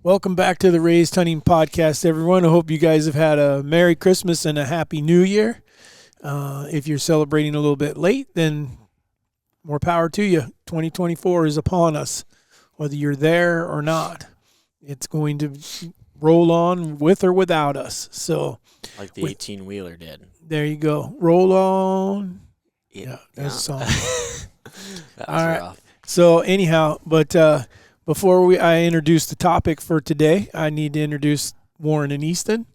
Welcome back to the Raised Hunting Podcast, everyone. I hope you guys have had a Merry Christmas and a Happy New Year. If you're celebrating a little bit late, then more power to you. 2024 is upon us, whether you're there or not. It's going to roll on with or without us. So, like the 18-wheeler did. There you go. Roll on. Yeah, that's a song. That was All right. rough. So anyhow, but before I introduce the topic for today, I need to introduce Warren and Easton.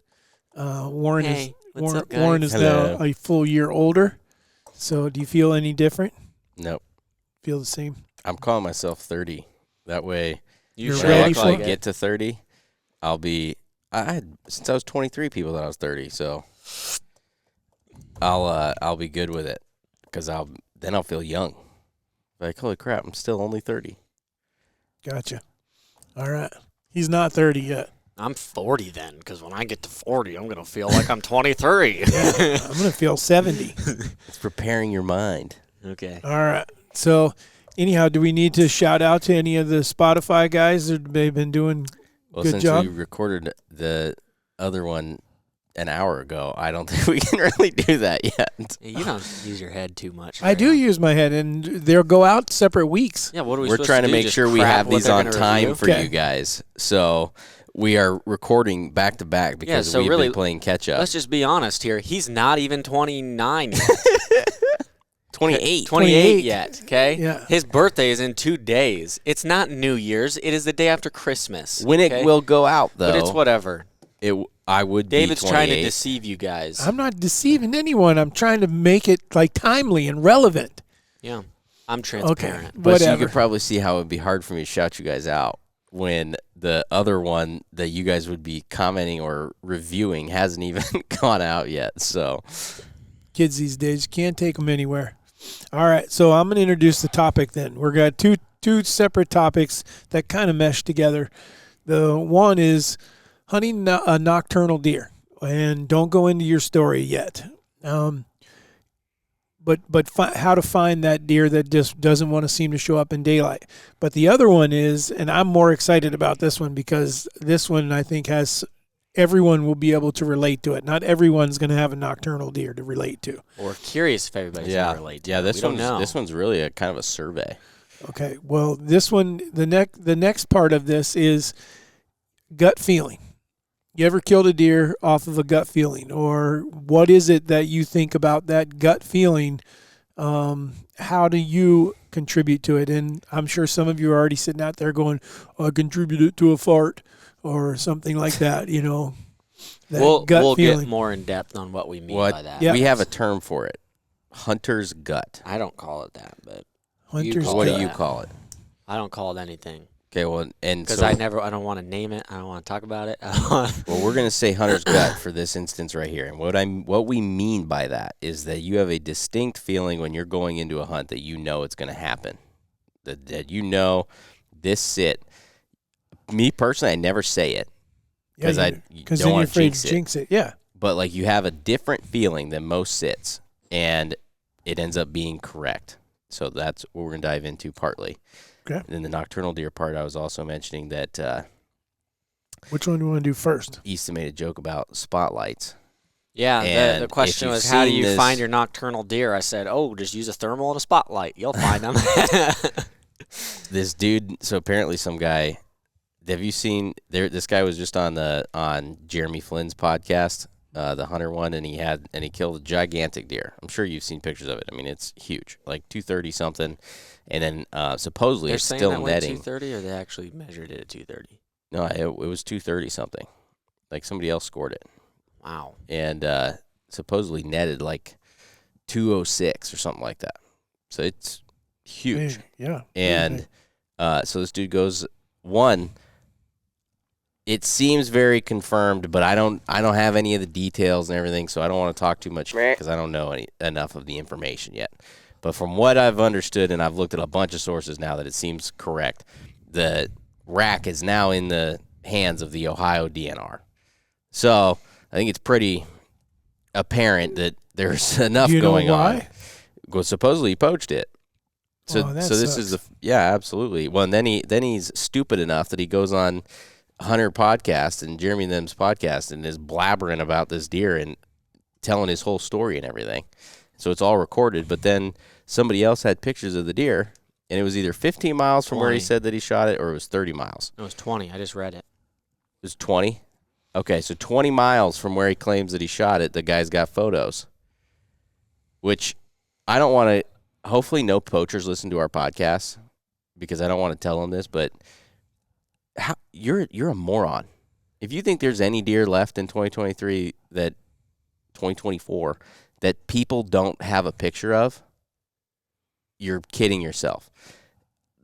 Warren Hey, what's up, guys? Warren is Hello. now a full year older. So do you feel any different? Nope. Feel the same? I'm calling myself 30. That way, You You're sure ready look for like I it. get to 30, I'll be. I had since I was 23 people that I was 30, so I'll be good with it because I'll feel young. Like, holy crap, I'm still only 30. Gotcha. All right. He's not 30 yet. I'm 40 then, because when I get to 40, I'm going to feel like I'm 23. I'm going to feel 70. It's preparing your mind. Okay. All right. So anyhow, do we need to shout out to any of the Spotify guys? They've been doing Well, good since job. we recorded the other one an hour ago, I don't think we can really do that yet. You don't use your head too much. I do use my head, and they'll go out separate weeks. Yeah, what are we We're supposed trying to do? make Just sure we crap have what these they're on gonna time review? for Okay. you guys. So we are recording back to back because so we've really, been playing catch up. Let's just be honest here. He's not even 29 yet. 28. 28 yet, okay? Yeah. His birthday is in 2 days. It's not New Year's. It is the day after Christmas. When okay? it will go out, though, But it's whatever. I would David's be trying 28. to deceive you guys. I'm not deceiving anyone. I'm trying to make it like timely and relevant. Yeah. I'm transparent. But Whatever. you could probably see how it would be hard for me to shout you guys out when the other one that you guys would be commenting or reviewing hasn't even gone out yet. So Kids these days, you can't take them anywhere. All right, so I'm going to introduce the topic then. We're got two separate topics that kind of mesh together. The one is hunting a nocturnal deer, and don't go into your story yet. But how to find that deer that just doesn't want to seem to show up in daylight. But the other one is, and I'm more excited about this one because this one I think has everyone will be able to relate to it. Not everyone's going to have a nocturnal deer to relate to. We're curious if everybody's going to relate to it. this We don't know. This one's really a kind of a survey. Okay, well, this one, the next part of this is gut feeling. You ever killed a deer off of a gut feeling, or what is it that you think about that gut feeling? How do you contribute to it? And I'm sure some of you are already sitting out there going, "I contributed to a fart," or something like that. You know, that We'll feeling. get more in depth on what we mean by that. Yeah. We have a term for it. Hunter's gut. I don't call it that, but Hunter's call What gut. do you that. call it? I don't call it anything Okay, well, and because so I don't want to name it. I don't want to talk about it. well, we're going to say hunter's gut for this instance right here. And what we mean by that is that you have a distinct feeling when you're going into a hunt that you know it's going to happen. That you know this sit. Me personally, I never say it because I then don't you're want to afraid to jinx it. Yeah. But like you have a different feeling than most sits, and it ends up being correct. So that's what we're going to dive into partly. Okay. And then the nocturnal deer part, I was also mentioning that Which one do you want to do first? Easton made a joke about spotlights. Yeah, And the question if was, you've how do seen you this- find your nocturnal deer? I said, just use a thermal and a spotlight. You'll find them. This dude, so apparently some guy, have you seen, this guy was just on Jeremy Flynn's podcast, the hunter one, and he killed a gigantic deer. I'm sure you've seen pictures of it. I mean, it's huge, like 230 something. And then supposedly They're it's saying still that went netting. 230, or they actually measured it at 230? No, it was 230 something. Like somebody else scored it. Wow. And supposedly netted like 206 or something like that. So it's huge. Big, yeah. And so this dude goes, one, it seems very confirmed, but I don't have any of the details and everything, so I don't want to talk too much because I don't know enough of the information yet. But from what I've understood, and I've looked at a bunch of sources now that it seems correct, the rack is now in the hands of the Ohio DNR. So I think it's pretty apparent that there's enough Do you know going why? on. Well, supposedly he poached it. So, Oh, that so this is sucks. yeah, absolutely. Well, and then he's stupid enough that he goes on Hunter podcast and Jeremy and them's podcast and is blabbering about this deer and telling his whole story and everything. So it's all recorded. But then somebody else had pictures of the deer, and it was either 15 miles from where he 20. said that he shot it, or it was 30 miles. No, it was 20. I just read it. It was 20? Okay, so 20 miles from where he claims that he shot it, the guy's got photos. Which I don't want to, hopefully no poachers listen to our podcast, because I don't want to tell them this, but you're a moron. If you think there's any deer left in 2023 that 2024 that people don't have a picture of, you're kidding yourself.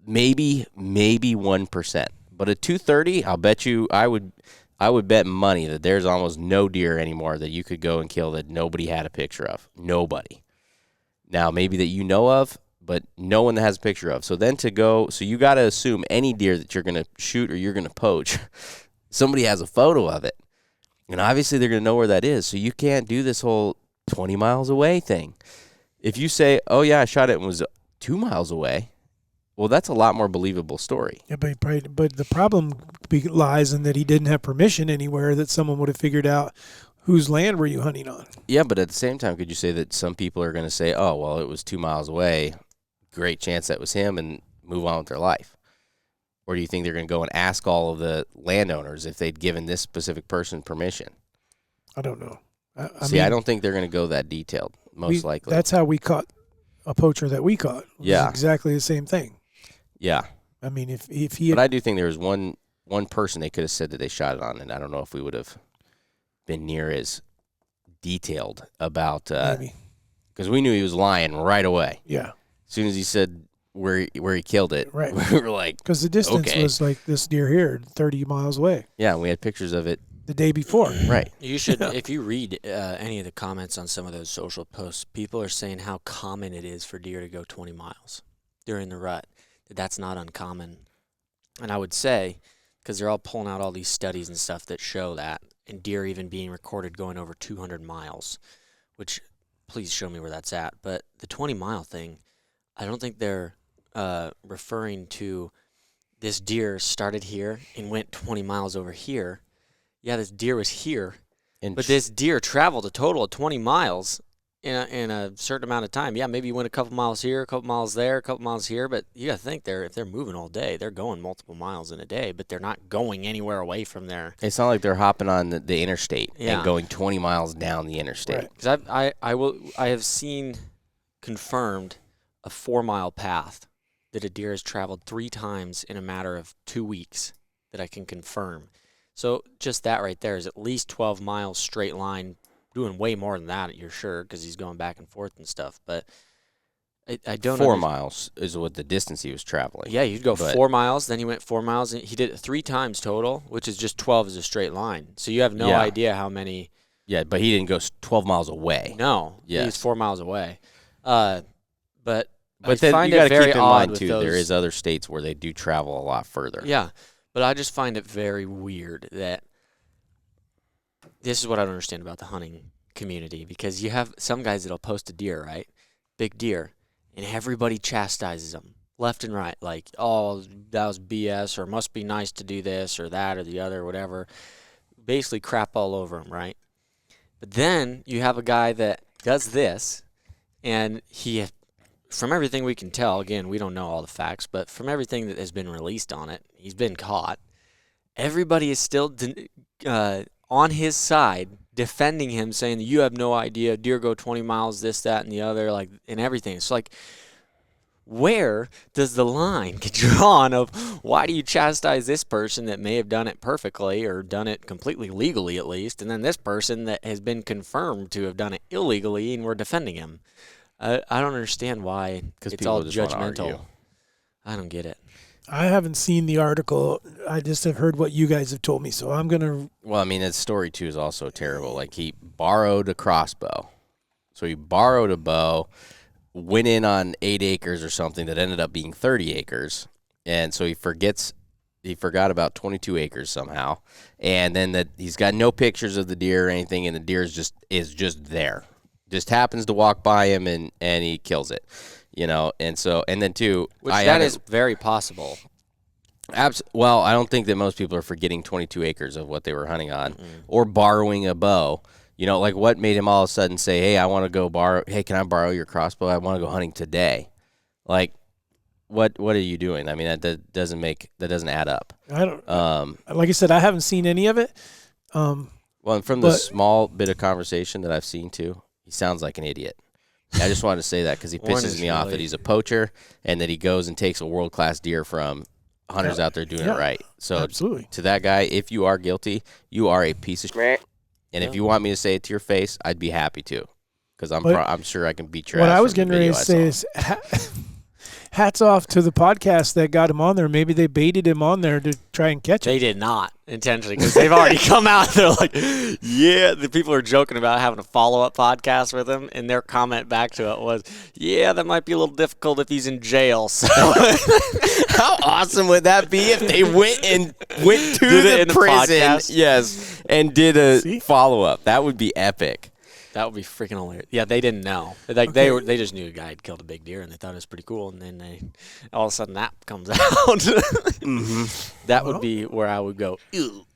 Maybe 1%. But at 230, I'll bet you I would bet money that there's almost no deer anymore that you could go and kill that nobody had a picture of. Nobody. Now, maybe that you know of, but no one that has a picture of. So then so you got to assume any deer that you're going to shoot or you're going to poach, somebody has a photo of it. And obviously they're going to know where that is. So you can't do this whole 20 miles away thing. If you say, oh, yeah, I shot it and was 2 miles away, well, that's a lot more believable story. Yeah, but the problem lies in that he didn't have permission anywhere that someone would have figured out whose land were you hunting on. Yeah, but at the same time, could you say that some people are going to say, oh, well, it was 2 miles away, great chance that was him, and move on with their life? Or do you think they're going to go and ask all of the landowners if they'd given this specific person permission? I don't know. I don't think they're going to go that detailed, most likely. That's how we caught a poacher that we caught. It was exactly the same thing. Yeah. I mean, if he had, but I do think there was one person they could have said that they shot it on, and I don't know if we would have been near as detailed about because we knew he was lying right away. Yeah. As soon as he said where he killed it, right. We were like, because the distance was like this deer here, 30 miles away. Yeah, and we had pictures of it the day before. Right. You should, if you read any of the comments on some of those social posts, people are saying how common it is for deer to go 20 miles during the rut. That's not uncommon. And I would say, because they're all pulling out all these studies and stuff that show that, and deer even being recorded going over 200 miles, which please show me where that's at. But the 20-mile thing, I don't think they're referring to this deer started here and went 20 miles over here. Yeah, this deer was here, but this deer traveled a total of 20 miles in a certain amount of time. Yeah, maybe you went a couple miles here, a couple miles there, a couple miles here, but you got to think if they're moving all day, they're going multiple miles in a day, but they're not going anywhere away from there. It's not like they're hopping on the interstate and going 20 miles down the interstate. Because I have seen confirmed a 4-mile path that a deer has traveled 3 times in a matter of 2 weeks that I can confirm. So just that right there is at least 12 miles straight line, doing way more than that, you're sure, because he's going back and forth and stuff. But I don't know. 4 miles is what the distance he was traveling. Yeah, you'd go 4 miles, then he went 4 miles. And he did it 3 times total, which is just 12 as a straight line. So you have no idea how many. Yeah, but he didn't go 12 miles away. No, he's 4 miles away. But then I you got to keep in mind, too, there is other states where they do travel a lot further. Yeah, but I just find it very weird that this is what I don't understand about the hunting community, because you have some guys that'll post a deer, right? Big deer, and everybody chastises them left and right, like, oh, that was BS, or must be nice to do this or that or the other or whatever. Basically crap all over them, right? But then you have a guy that does this, and he, from everything we can tell, again, we don't know all the facts, but from everything that has been released on it, he's been caught. Everybody is still on his side, defending him, saying that you have no idea, deer go 20 miles, this, that, and the other, like, and everything. It's like, where does the line get drawn of why do you chastise this person that may have done it perfectly or done it completely legally at least, and then this person that has been confirmed to have done it illegally and we're defending him? I don't understand why it's all judgmental. I don't get it. I haven't seen the article. I just have heard what you guys have told me, so I'm going to... Well, I mean, his story, too, is also terrible. Like, he borrowed a crossbow. So he borrowed a bow, went in on 8 acres or something that ended up being 30 acres, and so he forgot about 22 acres somehow, and then that he's got no pictures of the deer or anything, and the deer is just there. Just happens to walk by him, and he kills it. You know, and then too, which that is very possible. Well, I don't think that most people are forgetting 22 acres of what they were hunting on or borrowing a bow. You know, like what made him all of a sudden say, hey, I want to go hey, can I borrow your crossbow? I want to go hunting today. Like, what are you doing? I mean, that doesn't add up. I don't. Like I said, I haven't seen any of it. Well, and from the small bit of conversation that I've seen too, he sounds like an idiot. I just wanted to say that because he pisses me off that he's a poacher and that he goes and takes a world-class deer from hunters out there doing it right. So absolutely. To that guy, if you are guilty, you are a piece of shit. And if you want me to say it to your face, I'd be happy to, because I'm sure I can beat your ass. What I was getting ready to say is hats off to the podcast that got him on there. Maybe they baited him on there to try and catch him. They did not intentionally, because they've already come out. They're like, yeah, the people are joking about having a follow-up podcast with him, and their comment back to it was, yeah, that might be a little difficult if he's in jail. So how awesome would that be if they went to the prison, yes, and did a follow-up? That would be epic. That would be freaking hilarious. Yeah, they didn't know. Like they just knew a guy had killed a big deer, and they thought it was pretty cool. And then all of a sudden that comes out. That would be where I would go, ew.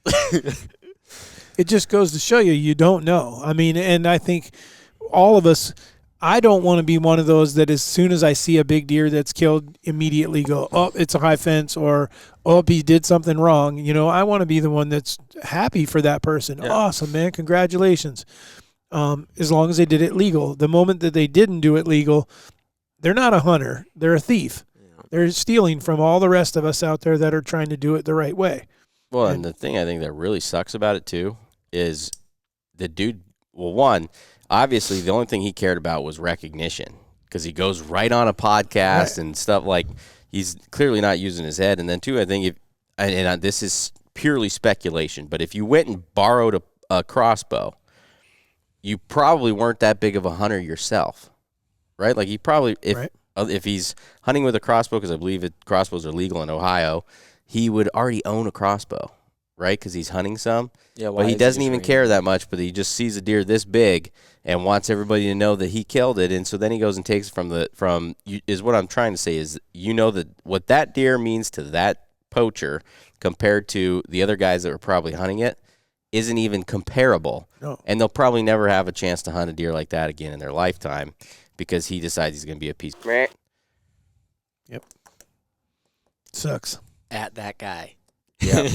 It just goes to show you don't know. I mean, and I think all of us, I don't want to be one of those that as soon as I see a big deer that's killed, immediately go, oh, it's a high fence, or, oh, he did something wrong. You know, I want to be the one that's happy for that person. Yeah. Awesome, man. Congratulations. As long as they did it legal. The moment that they didn't do it legal, they're not a hunter. They're a thief. Yeah. They're stealing from all the rest of us out there that are trying to do it the right way. Well, and the thing I think that really sucks about it, too, is the dude, well, one, obviously the only thing he cared about was recognition, because he goes right on a podcast and stuff. Like, he's clearly not using his head. And then, two, I think this is purely speculation, but if you went and borrowed a crossbow, you probably weren't that big of a hunter yourself, right? Like, he probably, if he's hunting with a crossbow, because I believe crossbows are legal in Ohio, he would already own a crossbow, right? Because he's hunting some. Yeah, but he doesn't even care that much, but he just sees a deer this big and wants everybody to know that he killed it. And so then he goes and takes it is what I'm trying to say is, you know, that what that deer means to that poacher compared to the other guys that were probably hunting it isn't even comparable. No. And they'll probably never have a chance to hunt a deer like that again in their lifetime, because he decides he's going to be a piece of shit. Yep. Sucks. At that guy. Yep.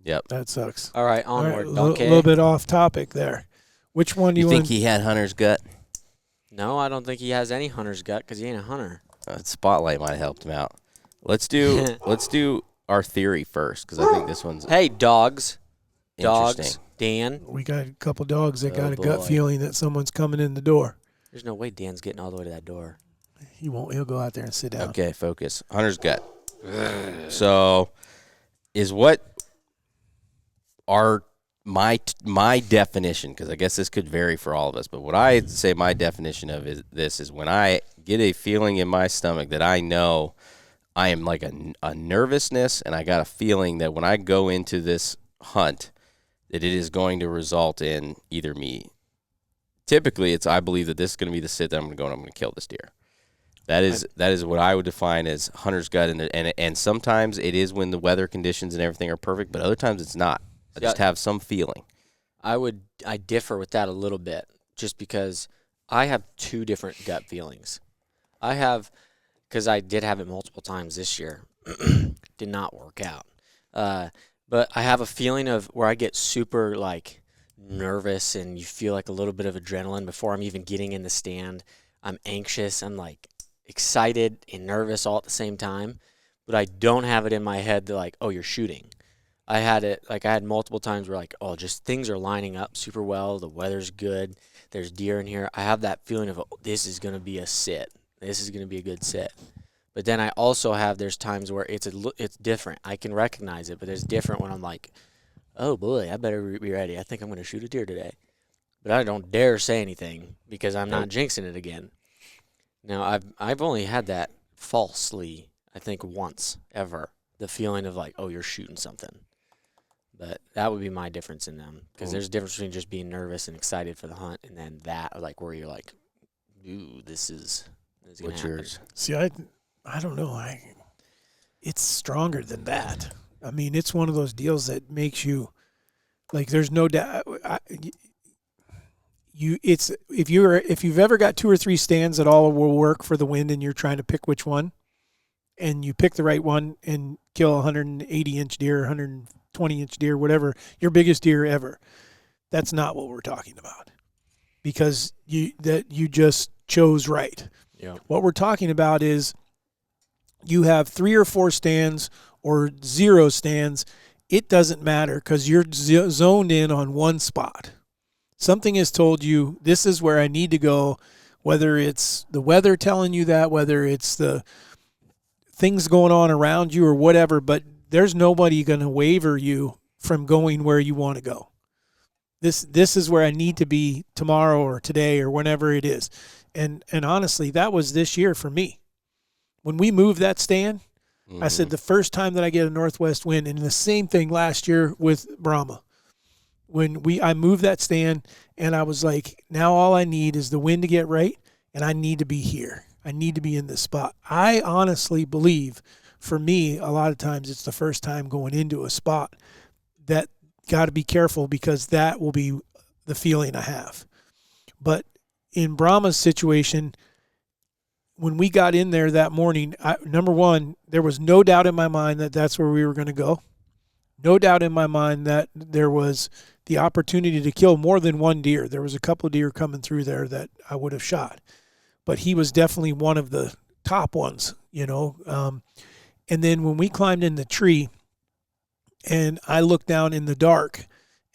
Yep. That sucks. All right, onward. A little bit off topic there. Which one do you think he had hunter's gut? No, I don't think he has any hunter's gut, because he ain't a hunter. Spotlight might have helped him out. Let's do our theory first, because I think this one's dogs. Interesting. Dan. We got a couple dogs that got a gut feeling that someone's coming in the door. There's no way Dan's getting all the way to that door. He won't. He'll go out there and sit down. Okay, focus. Hunter's gut. So, is what my definition, because I guess this could vary for all of us, but what I say my definition of is when I get a feeling in my stomach that I know I am like a nervousness, and I got a feeling that when I go into this hunt, that it is going to result in either me. Typically, I believe that this is going to be the sit that I'm going to go and I'm going to kill this deer. That is what I would define as hunter's gut, and sometimes it is when the weather conditions and everything are perfect, but other times it's not. I just have some feeling. I differ with that a little bit, just because I have two different gut feelings. I have, because I did have it multiple times this year, did not work out. But I have a feeling of where I get super like nervous, and you feel like a little bit of adrenaline before I'm even getting in the stand. I'm anxious. I'm like excited and nervous all at the same time, but I don't have it in my head that like, oh, you're shooting. I had multiple times where like, oh, just things are lining up super well. The weather's good. There's deer in here. I have that feeling of, oh, this is going to be a sit. This is going to be a good sit. But then I also there's times where it's different. I can recognize it, but it's different when I'm like, oh boy, I better be ready. I think I'm going to shoot a deer today. But I don't dare say anything because I'm not jinxing it again. Now, I've only had that falsely, I think, once ever, the feeling of like, oh, you're shooting something. But that would be my difference in them, because there's a difference between just being nervous and excited for the hunt, and then that, like, where you're like, ooh, this is what's yours? See, I don't know. it's stronger than that. I mean, it's one of those deals that makes you like. There's no doubt. If you've ever got 2 or 3 stands that all will work for the wind, and you're trying to pick which one, and you pick the right one and kill 180-inch deer, 120-inch deer, whatever your biggest deer ever. That's not what we're talking about, because you just chose right. Yeah. What we're talking about is you have 3 or 4 stands or 0 stands. It doesn't matter, because you're zoned in on one spot. Something has told you this is where I need to go, whether it's the weather telling you that, whether it's the things going on around you or whatever, but there's nobody going to waver you from going where you want to go. This is where I need to be tomorrow or today or whenever it is. And honestly, that was this year for me. When we moved that stand, I said the first time that I get a northwest wind, and the same thing last year with Brahma. When I moved that stand, and I was like, now all I need is the wind to get right, and I need to be here. I need to be in this spot. I honestly believe, for me, a lot of times it's the first time going into a spot that got to be careful, because that will be the feeling I have. But in Brahma's situation, when we got in there that morning, number one, there was no doubt in my mind that that's where we were going to go. No doubt in my mind that there was the opportunity to kill more than one deer. There was a couple of deer coming through there that I would have shot, but he was definitely one of the top ones, And then when we climbed in the tree, and I look down in the dark,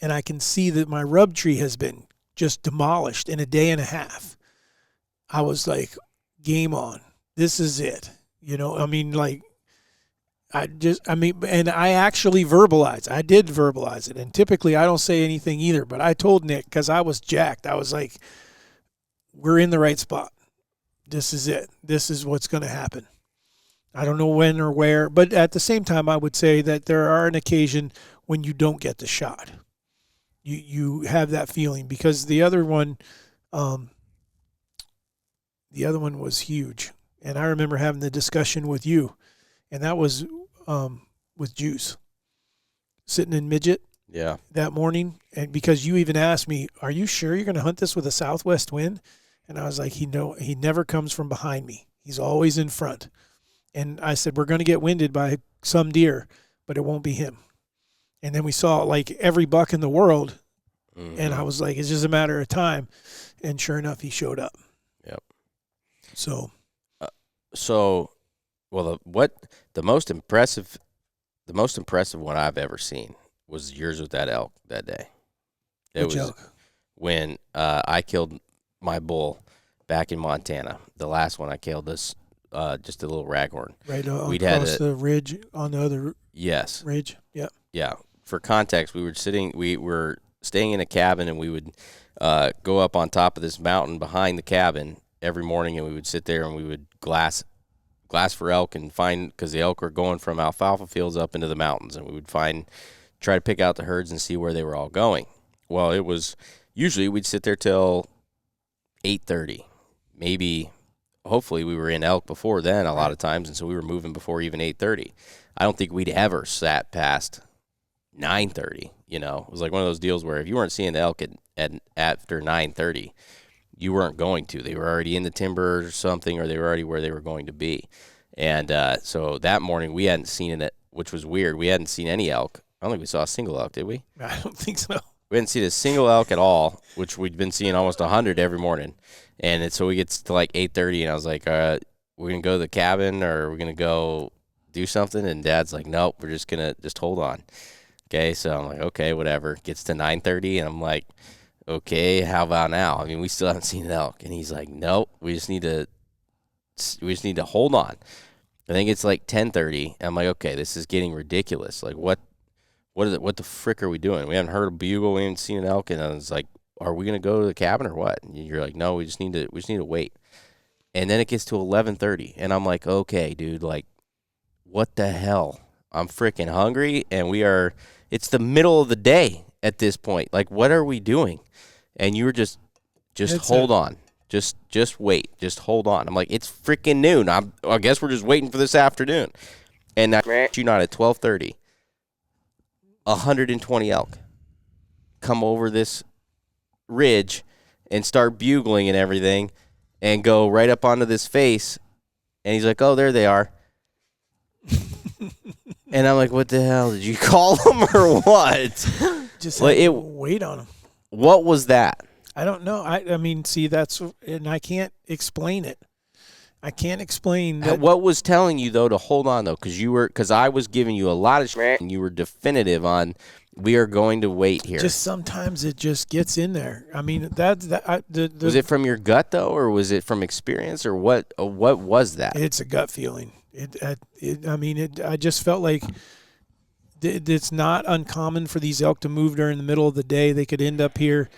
and I can see that my rub tree has been just demolished in a day and a half. I was like, game on. This is it. And I actually verbalized. I did verbalize it. And typically I don't say anything either, but I told Nick, because I was jacked. I was like, we're in the right spot. This is it. This is what's going to happen. I don't know when or where, but at the same time, I would say that there are an occasion when you don't get the shot. You have that feeling, because the other one was huge. And I remember having the discussion with you, and that was with Juice, sitting in Midget that morning. And because you even asked me, are you sure you're going to hunt this with a southwest wind? And I was like, he never comes from behind me. He's always in front. And I said, we're going to get winded by some deer, but it won't be him. And then we saw like every buck in the world. And I was like, it's just a matter of time. And sure enough, he showed up. Yep. So, the most impressive one I've ever seen was yours with that elk that day. Which elk? When I killed my bull back in Montana. The last one I killed, this just a little raghorn. Right across the ridge on the other ridge. Yep. Yeah. For context, we were staying in a cabin, and we would go up on top of this mountain behind the cabin every morning, and we would sit there and we would glass for elk and find, because the elk were going from alfalfa fields up into the mountains, and we would try to pick out the herds and see where they were all going. Well, it was usually we'd sit there till 8:30, maybe. Hopefully we were in elk before then a lot of times, and so we were moving before even 8:30. I don't think we'd ever sat past 9:30. It was like one of those deals where if you weren't seeing the elk after 9:30, you weren't going to. They were already in the timber or something, or they were already where they were going to be. And so that morning we hadn't seen it, which was weird. We hadn't seen any elk. I don't think we saw a single elk, did we? I don't think so. We hadn't seen a single elk at all, which we'd been seeing almost 100 every morning. And so we get to like 8:30, and I was like, we're going to go to the cabin, or we're going to go do something? And Dad's like, nope, we're just going to hold on. Okay, so I'm like, okay, whatever. Gets to 9:30, and I'm like, okay, how about now? I mean, we still haven't seen an elk. And he's like, nope, we just need to hold on. I think it's like 10:30. I'm like, okay, this is getting ridiculous. Like, what the frick are we doing? We haven't heard a bugle. We haven't seen an elk. And I was like, are we going to go to the cabin or what? And you're like, no, we just need to wait. And then it gets to 11:30, and I'm like, okay, dude, like, what the hell? I'm freaking hungry, and it's the middle of the day at this point. Like, what are we doing? And you were just hold on. Just wait. Just hold on. I'm like, it's freaking noon. I guess we're just waiting for this afternoon. And I you not at 12:30, 120 elk come over this ridge and start bugling and everything and go right up onto this face. And he's like, oh, there they are. And I'm like, what the hell? Did you call them or what? Just Well, wait on them. What was that? I don't know. I mean, see, and I can't explain it. I can't explain that. What was telling you, though, to hold on, though? Because I was giving you a lot of shit, and you were definitive on, we are going to wait here. Just sometimes it just gets in there. I mean, was it from your gut, though, or was it from experience, or what was that? It's a gut feeling. I just felt like it's not uncommon for these elk to move during the middle of the day. They could end up here.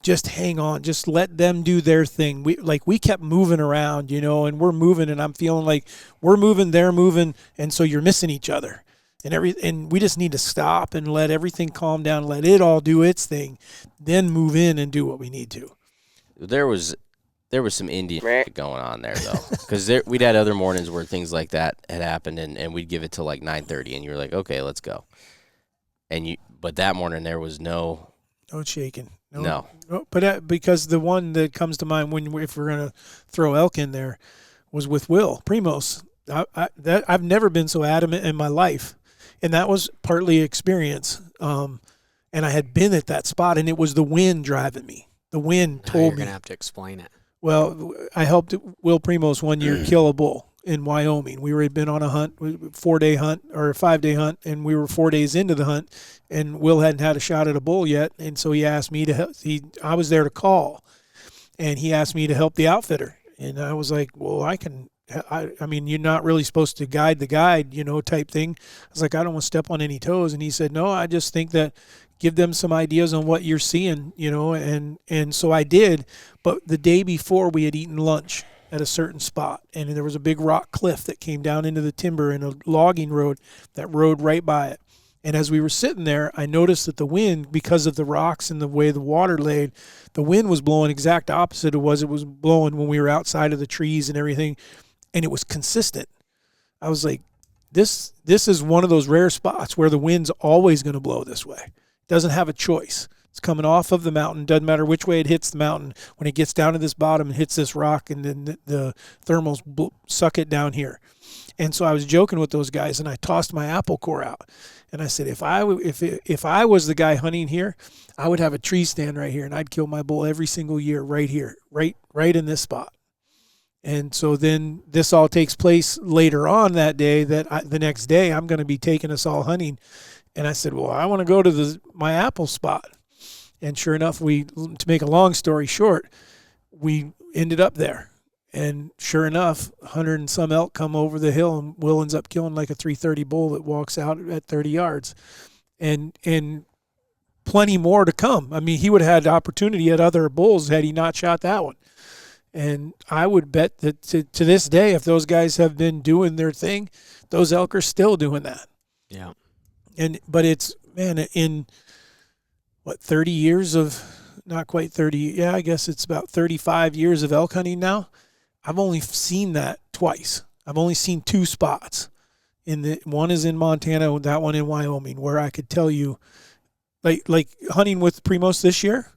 Just hang on. Just let them do their thing. We kept moving around, and we're moving, and I'm feeling like we're moving, they're moving, and so you're missing each other. And we just need to stop and let everything calm down, let it all do its thing, then move in and do what we need to. There was some Indian shit going on there, though, because we'd had other mornings where things like that had happened, and we'd give it till like 9:30, and you were like, okay, let's go. But that morning there was no shaking. No. But because the one that comes to mind if we're gonna throw elk in there was with Will Primos. I've never been so adamant in my life, and that was partly experience. And I had been at that spot, and it was the wind driving me. The wind told me. You're gonna have to explain it. Well, I helped Will Primos one year kill a bull in Wyoming. We had been on a hunt, 4-day hunt or a 5-day hunt, and we were 4 days into the hunt, and Will hadn't had a shot at a bull yet, and so he asked me to help. I was there to call, and he asked me to help the outfitter, and I was like, well, I mean, you're not really supposed to guide the guide, type thing. I was like, I don't want to step on any toes, and he said, no, I just think that give them some ideas on what you're seeing, and so I did. But the day before, we had eaten lunch at a certain spot, and there was a big rock cliff that came down into the timber and a logging road that rode right by it. And as we were sitting there, I noticed that the wind, because of the rocks and the way the water laid, the wind was blowing exact opposite of what it was blowing when we were outside of the trees and everything, and it was consistent. I was like, this is one of those rare spots where the wind's always going to blow this way. It doesn't have a choice. It's coming off of the mountain. Doesn't matter which way it hits the mountain. When it gets down to this bottom and hits this rock, and then the thermals suck it down here. And so I was joking with those guys, and I tossed my apple core out. And I said, if I was the guy hunting here, I would have a tree stand right here, and I'd kill my bull every single year right here, right in this spot. And so then this all takes place later on that day. The next day I'm going to be taking us all hunting. And I said, well, I want to go to my apple spot. And sure enough, to make a long story short, we ended up there. And sure enough, 100 and some elk come over the hill, and Will ends up killing like a 330 bull that walks out at 30 yards. And plenty more to come. I mean, he would have had opportunity at other bulls had he not shot that one. And I would bet that to this day, if those guys have been doing their thing, those elk are still doing that. Yeah. But it's, man, in 30 years of, not quite 30, yeah, I guess it's about 35 years of elk hunting now. I've only seen that twice. I've only seen 2 spots. One is in Montana, that one in Wyoming, where I could tell you, like hunting with Primos this year,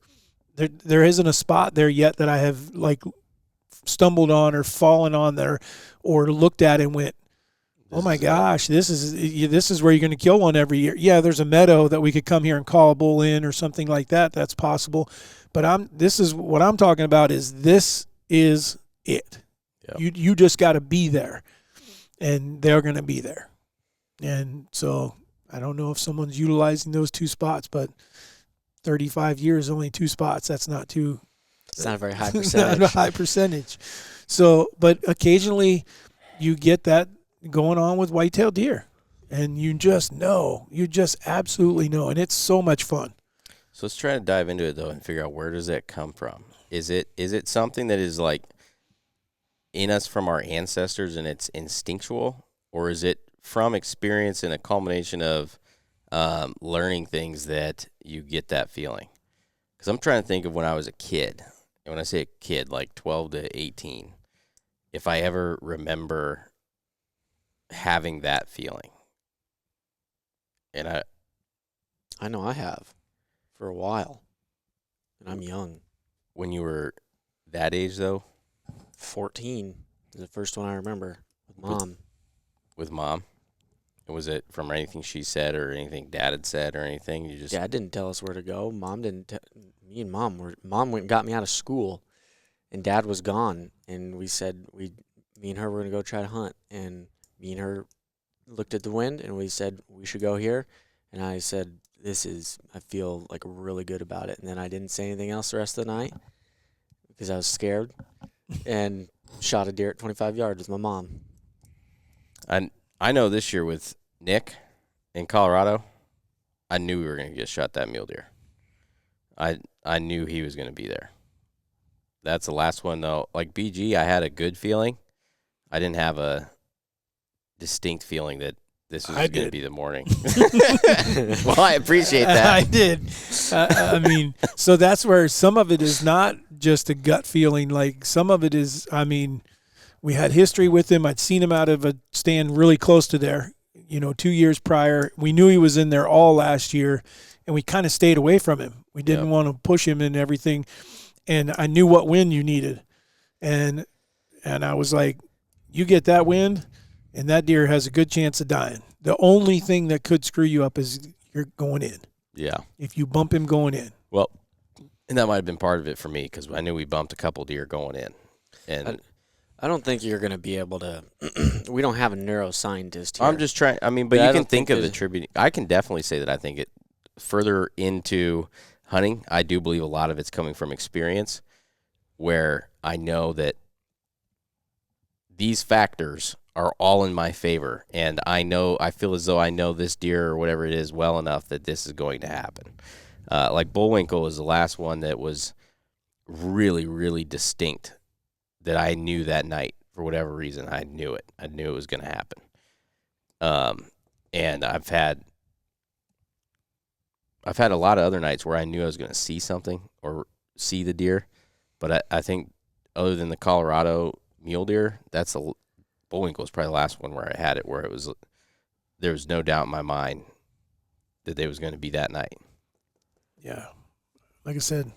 there isn't a spot there yet that I have stumbled on or fallen on there or looked at and went, oh my gosh, this is where you're going to kill one every year. Yeah, there's a meadow that we could come here and call a bull in or something like that. That's possible. But this is what I'm talking about this is it. Yep. You just got to be there, and they're going to be there. And so I don't know if someone's utilizing those 2 spots, but 35 years, only 2 spots. That's not too. It's not a very high percentage. Not a high percentage. So, but occasionally you get that going on with white-tailed deer, and you just absolutely know, and it's so much fun. So let's try to dive into it though and figure out, where does that come from? Is it something that is like in us from our ancestors and it's instinctual, or is it from experience and a culmination of learning things that you get that feeling? Because I'm trying to think of when I was a kid, and when I say a kid, like 12 to 18, if I ever remember having that feeling. And I know I have for a while, and I'm young. when you were that age, though, 14 is the first one I remember with Mom. with Mom, was it from anything she said or anything Dad had said or anything? You just Dad didn't tell us where to go. Mom didn't. Me and Mom went and got me out of school, and Dad was gone. And we said me and her were gonna go try to hunt. And me and her looked at the wind, and we said we should go here. And I said, I feel like really good about it. And then I didn't say anything else the rest of the night because I was scared, and shot a deer at 25 yards with my mom. I know this year with Nick in Colorado, I knew we were going to get shot that mule deer. I knew he was going to be there. That's the last one, though. Like BG, I had a good feeling. I didn't have a distinct feeling that this was going to be the morning. Well, I appreciate that. I did. I mean, so that's where some of it is not just a gut feeling. Like some of it is, I mean, we had history with him. I'd seen him out of a stand really close to there, 2 years prior. We knew he was in there all last year, and we kind of stayed away from him. We didn't want to push him and everything. And I knew what wind you needed. And I was like, you get that wind, and that deer has a good chance of dying. The only thing that could screw you up is you're going in. Yeah. If you bump him going in. Well, and that might have been part of it for me because I knew we bumped a couple deer going in. And I don't think you're going to be able to – we don't have a neuroscientist here. I'm just trying – I mean, but Yeah, you I can don't think think of attributing – I can definitely say that I think it further into hunting, I do believe a lot of it's coming from experience where I know that these factors are all in my favor, and I feel as though I know this deer or whatever it is well enough that this is going to happen. Like Bullwinkle was the last one that was really, really distinct that I knew that night for whatever reason. I knew it. I knew it was going to happen. And I've had a lot of other nights where I knew I was going to see something or see the deer, but I think other than the Colorado mule deer, Bullwinkle was probably the last one where I had it, where there was no doubt in my mind that it was going to be that night. Yeah. Like I said,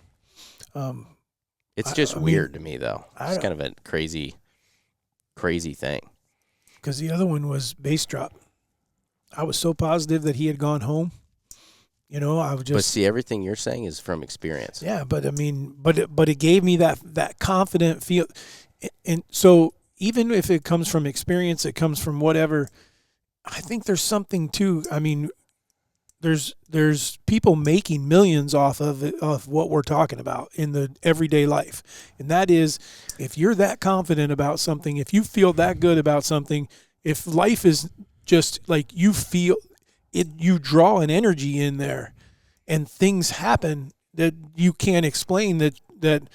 it's just weird to me, though. It's kind of a crazy, crazy thing. Because the other one was base drop. I was so positive that he had gone home. I was just. But see, everything you're saying is from experience. Yeah, but I mean, but it gave me that confident feel, and so even if it comes from experience, it comes from whatever. I think there's something too. I mean, there's people making millions off of what we're talking about in the everyday life, and that is, if you're that confident about something, if you feel that good about something, if life is just like you feel it, you draw an energy in there, and things happen that you can't explain. And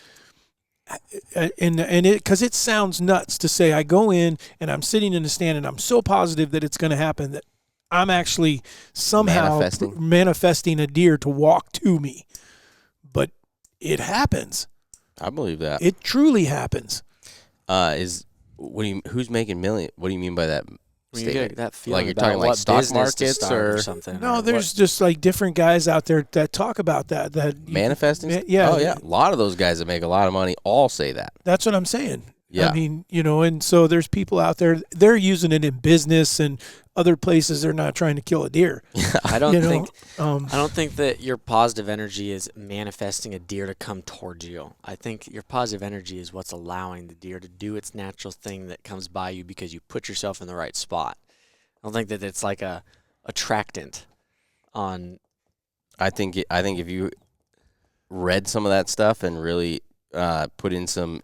it, because it sounds nuts to say I go in and I'm sitting in the stand and I'm so positive that it's going to happen that I'm actually somehow manifesting a deer to walk to me. But it happens. I believe that. It truly happens. Who's making million? What do you mean by that? When you get that feeling, like you're talking like stock markets or something. No, there's just like different guys out there that talk about that manifesting. Yeah. Oh yeah, a lot of those guys that make a lot of money all say that. That's what I'm saying. Yeah. I mean, and so there's people out there, they're using it in business and other places. They're not trying to kill a deer. I don't think that your positive energy is manifesting a deer to come towards you. I think your positive energy is what's allowing the deer to do its natural thing that comes by you because you put yourself in the right spot. I don't think that it's like a attractant on. I think if you read some of that stuff and really put in some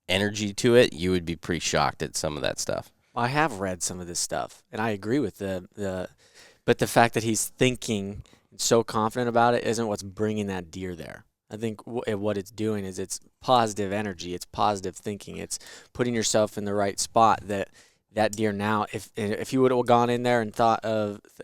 energy to it, you would be pretty shocked at some of that stuff. I have read some of this stuff, and I agree with but the fact that he's thinking so confident about it isn't what's bringing that deer there. I think what it's doing is it's positive energy, it's positive thinking, it's putting yourself in the right spot that deer now, if you would have gone in there and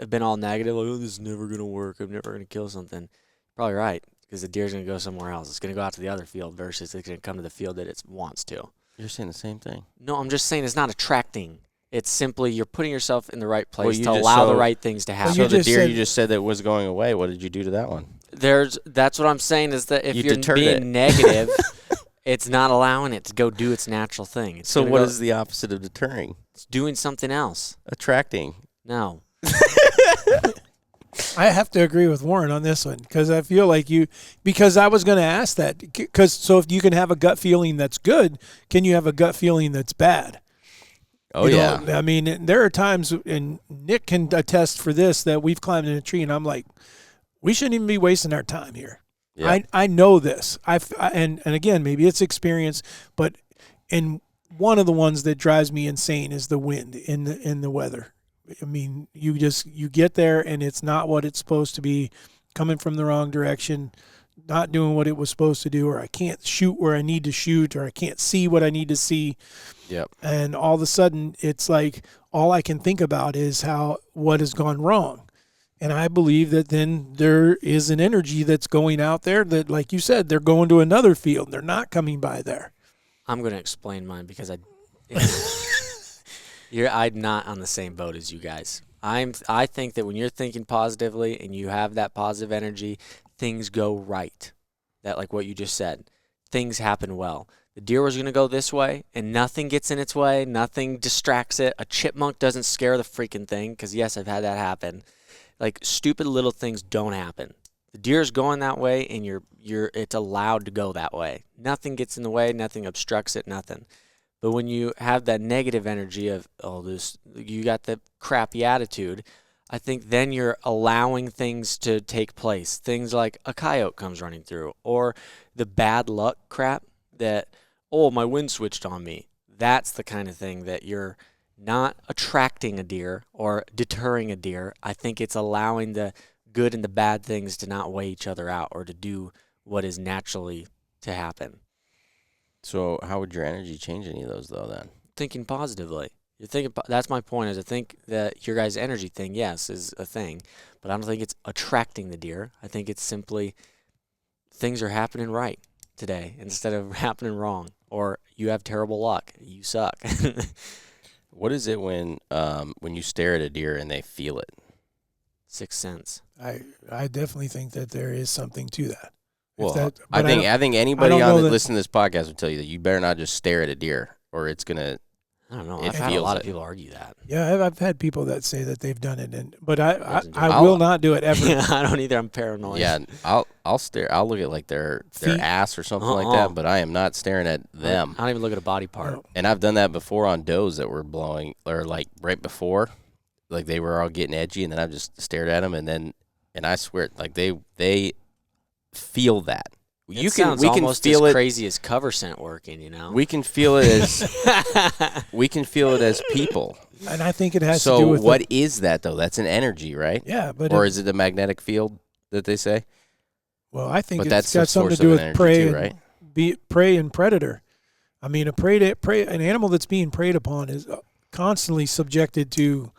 been all negative, like, oh, this is never going to work, I'm never going to kill something, probably right. Because the deer's going to go somewhere else. It's going to go out to the other field versus it's going to come to the field that it wants to. You're saying the same thing. No, I'm just saying it's not attracting It's simply you're putting yourself in the right place you to just- allow the so- right things to happen. So the just deer said- you just said that was going away, what did you do to that one? That's what I'm saying is that if You you're deterred being it. negative, it's not allowing it to go do its natural thing. It's So gonna what go- is the opposite of deterring? It's doing something else. Attracting. No. I have to agree with Warren on this one because I feel like because I was going to ask that. So if you can have a gut feeling that's good, can you have a gut feeling that's bad? Oh, You yeah. know, I mean, there are times, and Nick can attest for this, that we've climbed in a tree, and I'm like, we shouldn't even be wasting our time here. Yeah. I know this. And again, maybe it's experience, but one of the ones that drives me insane is the wind in the weather. I mean, you get there and it's not what it's supposed to be, coming from the wrong direction, not doing what it was supposed to do, or I can't shoot where I need to shoot, or I can't see what I need to see. Yep. And all of a sudden, it's like all I can think about is what has gone wrong. And I believe that then there is an energy that's going out there that, like you said, they're going to another field. They're not coming by there. I'm going to explain mine because I'm not on the same boat as you guys. I think that when you're thinking positively and you have that positive energy, things go right. That, like what you just said, things happen well. The deer was going to go this way, and nothing gets in its way. Nothing distracts it. A chipmunk doesn't scare the freaking thing, because, yes, I've had that happen. Like, stupid little things don't happen. The deer's going that way, and it's allowed to go that way. Nothing gets in the way. Nothing obstructs it. Nothing. But when you have that negative energy of, you got the crappy attitude, I think then you're allowing things to take place. Things like a coyote comes running through, or the bad luck crap that, my wind switched on me. That's the kind of thing that you're not attracting a deer or deterring a deer. I think it's allowing the good and the bad things to not weigh each other out or to do what is naturally to happen. So how would your energy change any of those, though, then? Thinking positively. You're thinking. That's my point. Is I think that your guys' energy thing, yes, is a thing, but I don't think it's attracting the deer. I think it's simply things are happening right today instead of happening wrong, or you have terrible luck. You suck. What is it when you stare at a deer and they feel it? Sixth sense. I definitely think that there is something to that. Well, I think anybody know on that- listening to this podcast would tell you that you better not just stare at a deer, or it's gonna. I don't know. It I've had a feels lot it. of people argue that. Yeah, I've had people that say that they've done it, but I Doesn't do it. will not do it ever. Yeah, I don't either. I'm paranoid. Yeah, I'll stare. I'll look at like their Feet. ass or something like Uh-uh. that, but I am not staring at them. I don't even look at a body part. No. And I've done that before on does that were blowing, or like right before, like they were all getting edgy, and then I've just stared at them, and I swear, like they feel that. We can almost feel as it. crazy as cover scent working, you know. We can feel it as people. And I think it has So to do with what is that though? That's an energy, right? yeah, but Or is it the magnetic field that they say? well, I think But it's that's a got something to source do of with an energy prey too, and right? prey and predator. I mean, an animal that's being preyed upon is constantly subjected to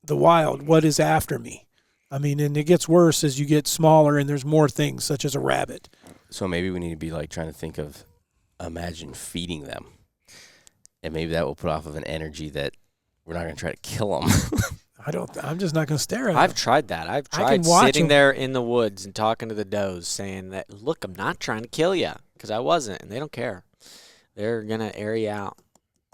the wild. What is after me? I mean, and it gets worse as you get smaller and there's more things, such as a rabbit. So maybe we need to be like trying to think of, imagine feeding them, and maybe that will put off of an energy that we're not going to try to kill them. I'm just not going to stare at I've them. tried that. I've I can tried watch sitting 'em. there in the woods and talking to the does, saying that, look, I'm not trying to kill you, because I wasn't, and they don't care. They're going to air you out.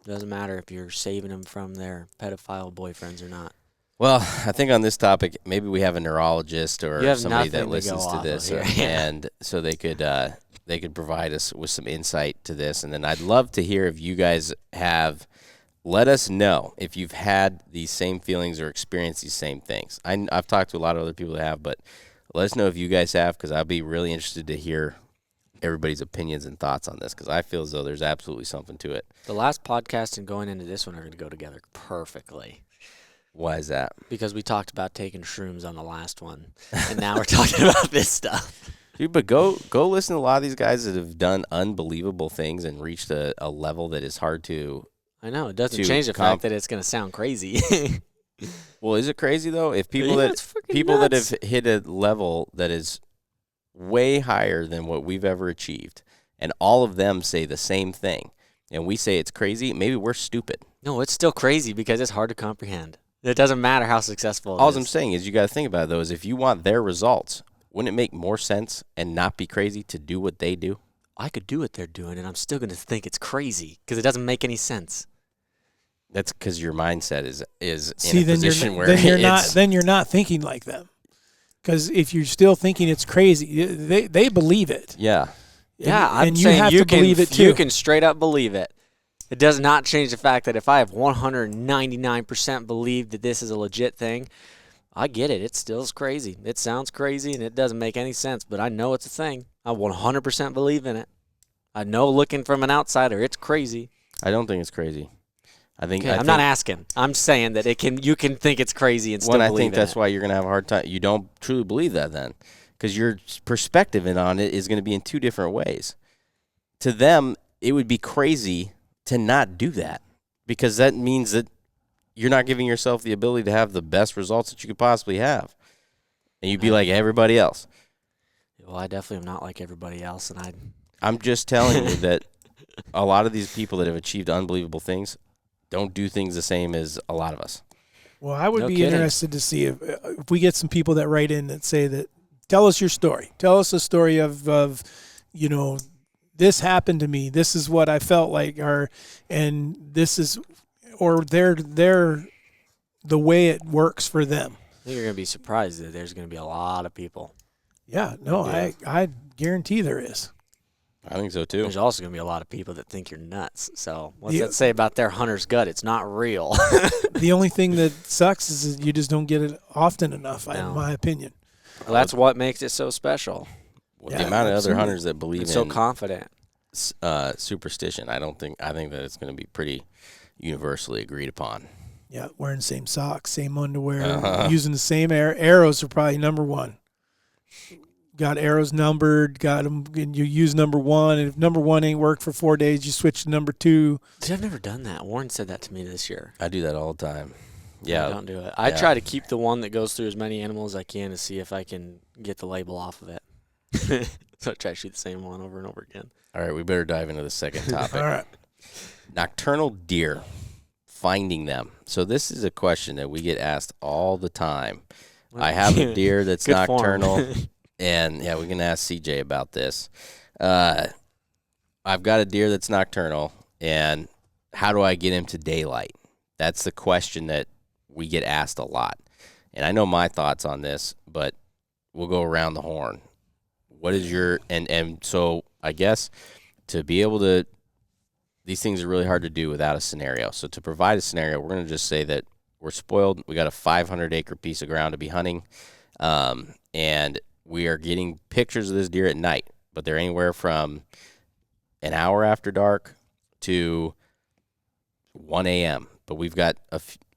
Doesn't matter if you're saving them from their pedophile boyfriends or not. Well, I think on this topic, maybe we have a neurologist You or have somebody nothing that to listens go to off this, of here. and so they could provide us with some insight to this. And then I'd love to hear if you guys have. Let us know if you've had these same feelings or experienced these same things. I've talked to a lot of other people that have, but let us know if you guys have, because I'd be really interested to hear everybody's opinions and thoughts on this, because I feel as though there's absolutely something to it. The last podcast and going into this one are going to go together perfectly. Why is that? Because we talked about taking shrooms on the last one, and now we're talking about this stuff. Dude, but go listen to a lot of these guys that have done unbelievable things and reached a level that is hard to. I know, it doesn't To change the fact that it's going to sound crazy. Well, is it crazy though? If people Yeah, it's freaking that nuts. have hit a level that is way higher than what we've ever achieved, and all of them say the same thing, and we say it's crazy, maybe we're stupid. No, it's still crazy because it's hard to comprehend. It doesn't matter how successful it All is. I'm saying is you got to think about it, though, is if you want their results, wouldn't it make more sense and not be crazy to do what they do? I could do what they're doing, and I'm still going to think it's crazy because it doesn't make any sense. That's because your mindset is See, in a then position you're, where then you're it's, not then you're not thinking like them. Because if you're still thinking it's crazy, they believe it. yeah. Yeah, I'm and you saying have you to can believe it too. You can straight up believe it. It does not change the fact that if I have 199% believe that this is a legit thing, I get it. It still is crazy. It sounds crazy, and it doesn't make any sense, but I know it's a thing. I 100% believe in it. I know looking from an outsider, it's crazy. I don't think it's crazy. I think I'm not asking. I'm saying that you can think it's crazy and still believe I think in that's it. why you're going to have a hard time. You don't truly believe that then, because your perspective on it is going to be in two different ways. To them, it would be crazy to not do that, because that means that you're not giving yourself the ability to have the best results that you could possibly have. And you'd be like everybody else. Well, I definitely am not like everybody else, and I'm just telling you that a lot of these people that have achieved unbelievable things don't do things the same as a lot of us. Well, I would No be kidding. interested to see if we get some people that write in that say that, tell us your story. Tell us a story of this happened to me. This is what I felt like, or they're the way it works for them. I think you're going to be surprised that there's going to be a lot of people. Yeah, no, Yeah. I guarantee there is. I think so too. There's also going to be a lot of people that think you're nuts. So what's that say about their hunter's gut? It's not real. The only thing that sucks is you just don't get it often enough, No. in my opinion. Well, that's what makes it so special. Well, Yeah, the amount of other absolutely. hunters that believe And in so confident. superstition, I think that it's going to be pretty universally agreed upon. Yeah, wearing the same socks, same underwear, Uh-huh. using the same arrows are probably number one. Got arrows numbered, got them, and you use number one, and if number one ain't worked for 4 days, you switch to number two. See, I've never done that. Warren said that to me this year. I do that all the time. I Yeah, don't do it. I Yeah. try to keep the one that goes through as many animals as I can to see if I can get the label off of it. So I try to shoot the same one over and over again. All right, we better dive into the second topic. All right. Nocturnal deer, finding them. So this is a question that we get asked all the time. I have a deer that's Good form. nocturnal, and yeah, we can ask CJ about this. I've got a deer that's nocturnal, and how do I get him to daylight? That's the question that we get asked a lot. And I know my thoughts on this, but we'll go around the horn. What is your and so I guess to be able to, these things are really hard to do without a scenario. So to provide a scenario, we're going to just say that we're spoiled. We got a 500-acre piece of ground to be hunting, and we are getting pictures of this deer at night, but they're anywhere from an hour after dark to 1 a.m. But we've got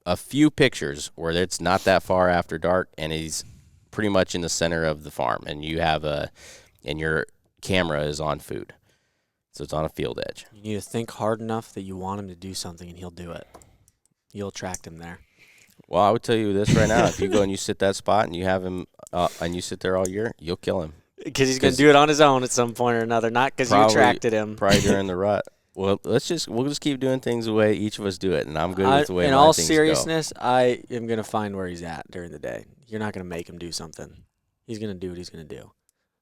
a few pictures where it's not that far after dark, and he's pretty much in the center of the farm, and your camera is on food. So it's on a field edge. You need to think hard enough that you want him to do something, and he'll do it. You'll attract him there. Well, I would tell you this right now. If you go and you sit that spot and you have him and you sit there all year, you'll kill him. Because he's going to do it on his own at some point or another, not because you Probably- attracted him. Probably during the rut. Well, we'll just keep doing things the way each of us do it, and I'm good with the way in my all things seriousness, I am going to find where he's at during the day. You're not going to make him do something. He's going to do what he's going to do.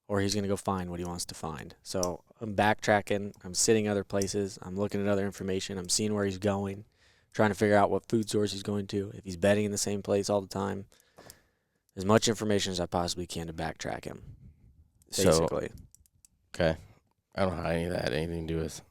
Or he's going to go find what he wants to find. So I'm backtracking. I'm sitting other places. I'm looking at other information. I'm seeing where he's going, trying to figure out what food source he's going to, if he's bedding in the same place all the time. As much information as I possibly can to backtrack him, So, basically. okay. I don't know how any of that had anything to do with